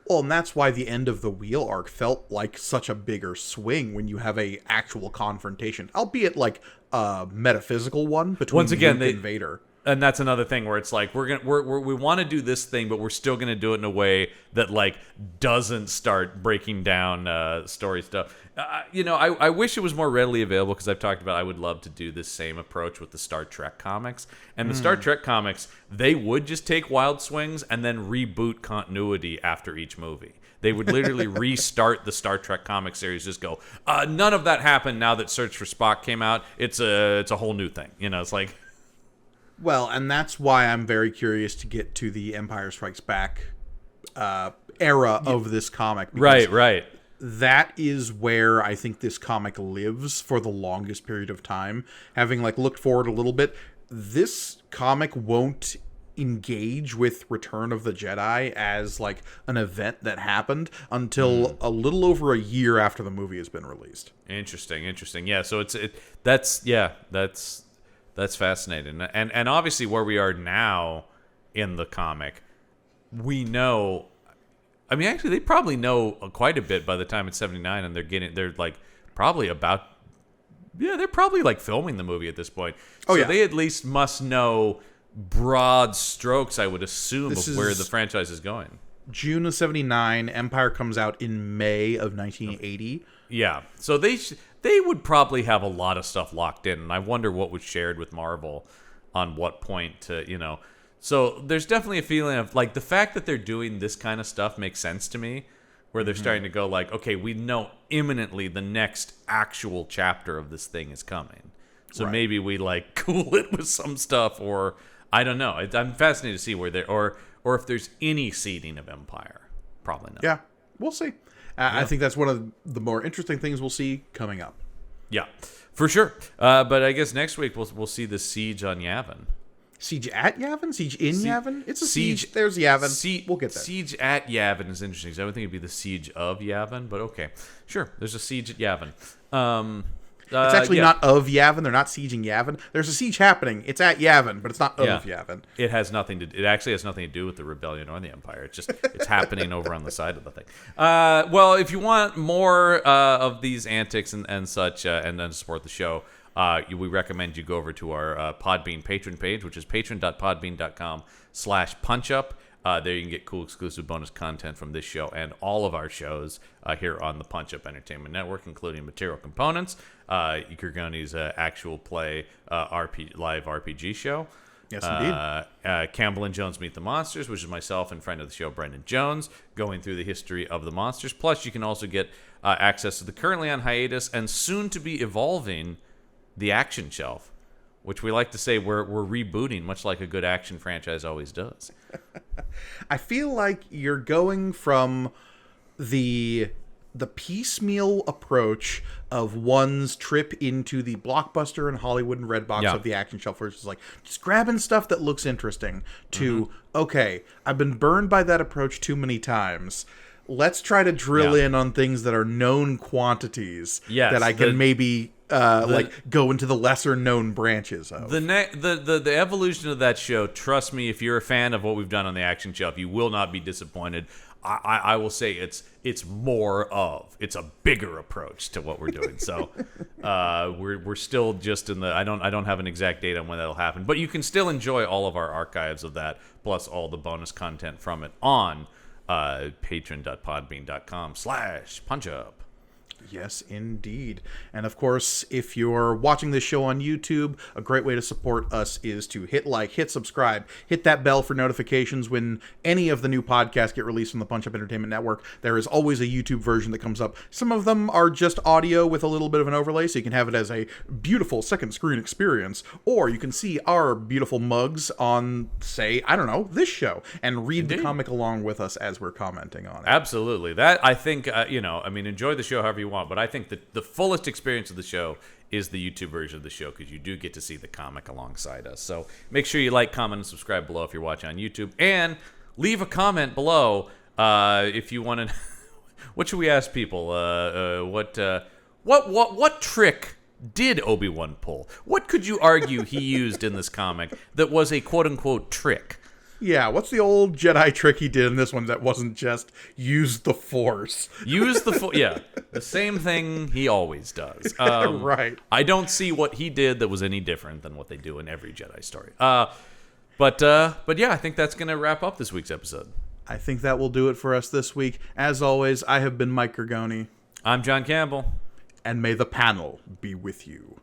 Speaker 1: Well, and that's why the end of the Wheel arc felt like such a bigger swing when you have a actual confrontation, albeit like a metaphysical one between
Speaker 2: Once again,
Speaker 1: Luke and Vader.
Speaker 2: And that's another thing where it's like we want to do this thing, but we're still gonna do it in a way that like doesn't start breaking down story stuff. I wish it was more readily available, because I've talked about I would love to do this same approach with the Star Trek comics. And the Star Trek comics, they would just take wild swings and then reboot continuity after each movie. They would literally restart the Star Trek comic series, just go, none of that happened now that Search for Spock came out. It's a whole new thing. It's like.
Speaker 1: Well, and that's why I'm very curious to get to the Empire Strikes Back era of this comic.
Speaker 2: Right.
Speaker 1: That is where I think this comic lives for the longest period of time. Having looked forward a little bit, this comic won't engage with Return of the Jedi as an event that happened until a little over a year after the movie has been released.
Speaker 2: Interesting. Yeah, so that's fascinating. And obviously where we are now in the comic, we know, I mean, actually they probably know quite a bit by the time it's 79, and they're probably filming the movie at this point. So they at least must know broad strokes, I would assume, of where the franchise is going.
Speaker 1: June of 79, Empire comes out in May of 1980.
Speaker 2: Yeah. So they would probably have a lot of stuff locked in, and I wonder what was shared with Marvel on what point to, So there's definitely a feeling of, the fact that they're doing this kind of stuff makes sense to me, where they're starting to go okay, we know imminently the next actual chapter of this thing is coming. So maybe we, cool it with some stuff, or I don't know. I'm fascinated to see where they're, or if there's any seeding of Empire. Probably not.
Speaker 1: Yeah, we'll see. I think that's one of the more interesting things we'll see coming up.
Speaker 2: Yeah, for sure. But I guess next week we'll see the siege on Yavin.
Speaker 1: Siege at Yavin? Siege in Yavin? It's a siege. There's Yavin. We'll get there.
Speaker 2: Siege at Yavin is interesting, because I would think it'd be the siege of Yavin, but okay. Sure, there's a siege at Yavin.
Speaker 1: It's actually not of Yavin. They're not sieging Yavin. There's a siege happening. It's at Yavin, but it's not of Yavin.
Speaker 2: It actually has nothing to do with the rebellion or the Empire. It's happening over on the side of the thing. Well, if you want more of these antics and such, and then support the show, we recommend you go over to our Podbean patron page, which is patron.podbean.com/punchup. There you can get cool exclusive bonus content from this show and all of our shows here on the Punch Up Entertainment Network, including material components, Kurgoni's actual play live RPG show.
Speaker 1: Yes, indeed.
Speaker 2: Campbell and Jones Meet the Monsters, which is myself and friend of the show, Brendan Jones, going through the history of the monsters. Plus, you can also get access to the currently on hiatus and soon to be evolving The Action Shelf, which we like to say we're rebooting, much like a good action franchise always does.
Speaker 1: I feel like you're going from the piecemeal approach of one's trip into the Blockbuster and Hollywood and Redbox of the Action Shelf, where it's just just grabbing stuff that looks interesting, to, okay, I've been burned by that approach too many times. Let's try to drill in on things that are known quantities that I can maybe go into the lesser known branches of.
Speaker 2: The evolution of that show, trust me, if you're a fan of what we've done on the Action Shelf, you will not be disappointed. I will say it's a bigger approach to what we're doing. So we're still just in the I don't have an exact date on when that'll happen, but you can still enjoy all of our archives of that, plus all the bonus content from it on patron.podbean.com/punchup.
Speaker 1: Yes, indeed. And of course, if you're watching this show on YouTube, a great way to support us is to hit like, hit subscribe, hit that bell for notifications when any of the new podcasts get released from the Punch Up Entertainment Network. There is always a YouTube version that comes up. Some of them are just audio with a little bit of an overlay, so you can have it as a beautiful second screen experience, or you can see our beautiful mugs on, say, I don't know, this show, and read the comic along with us as we're commenting on it.
Speaker 2: Absolutely. That, I think, enjoy the show however you want, but I think that the fullest experience of the show is the YouTube version of the show, because you do get to see the comic alongside us. So make sure you like, comment, and subscribe below if you're watching on YouTube, and leave a comment below if you want to What should we ask people? What trick did Obi-Wan pull? What could you argue he used in this comic that was a quote-unquote trick?
Speaker 1: Yeah, what's the old Jedi trick he did in this one that wasn't just use the Force?
Speaker 2: Use the Force. Yeah, the same thing he always does.
Speaker 1: Right.
Speaker 2: I don't see what he did that was any different than what they do in every Jedi story. But yeah, I think that's going to wrap up this week's episode.
Speaker 1: I think that will do it for us this week. As always, I have been Mike Gergoni.
Speaker 2: I'm John Campbell.
Speaker 1: And may the panel be with you.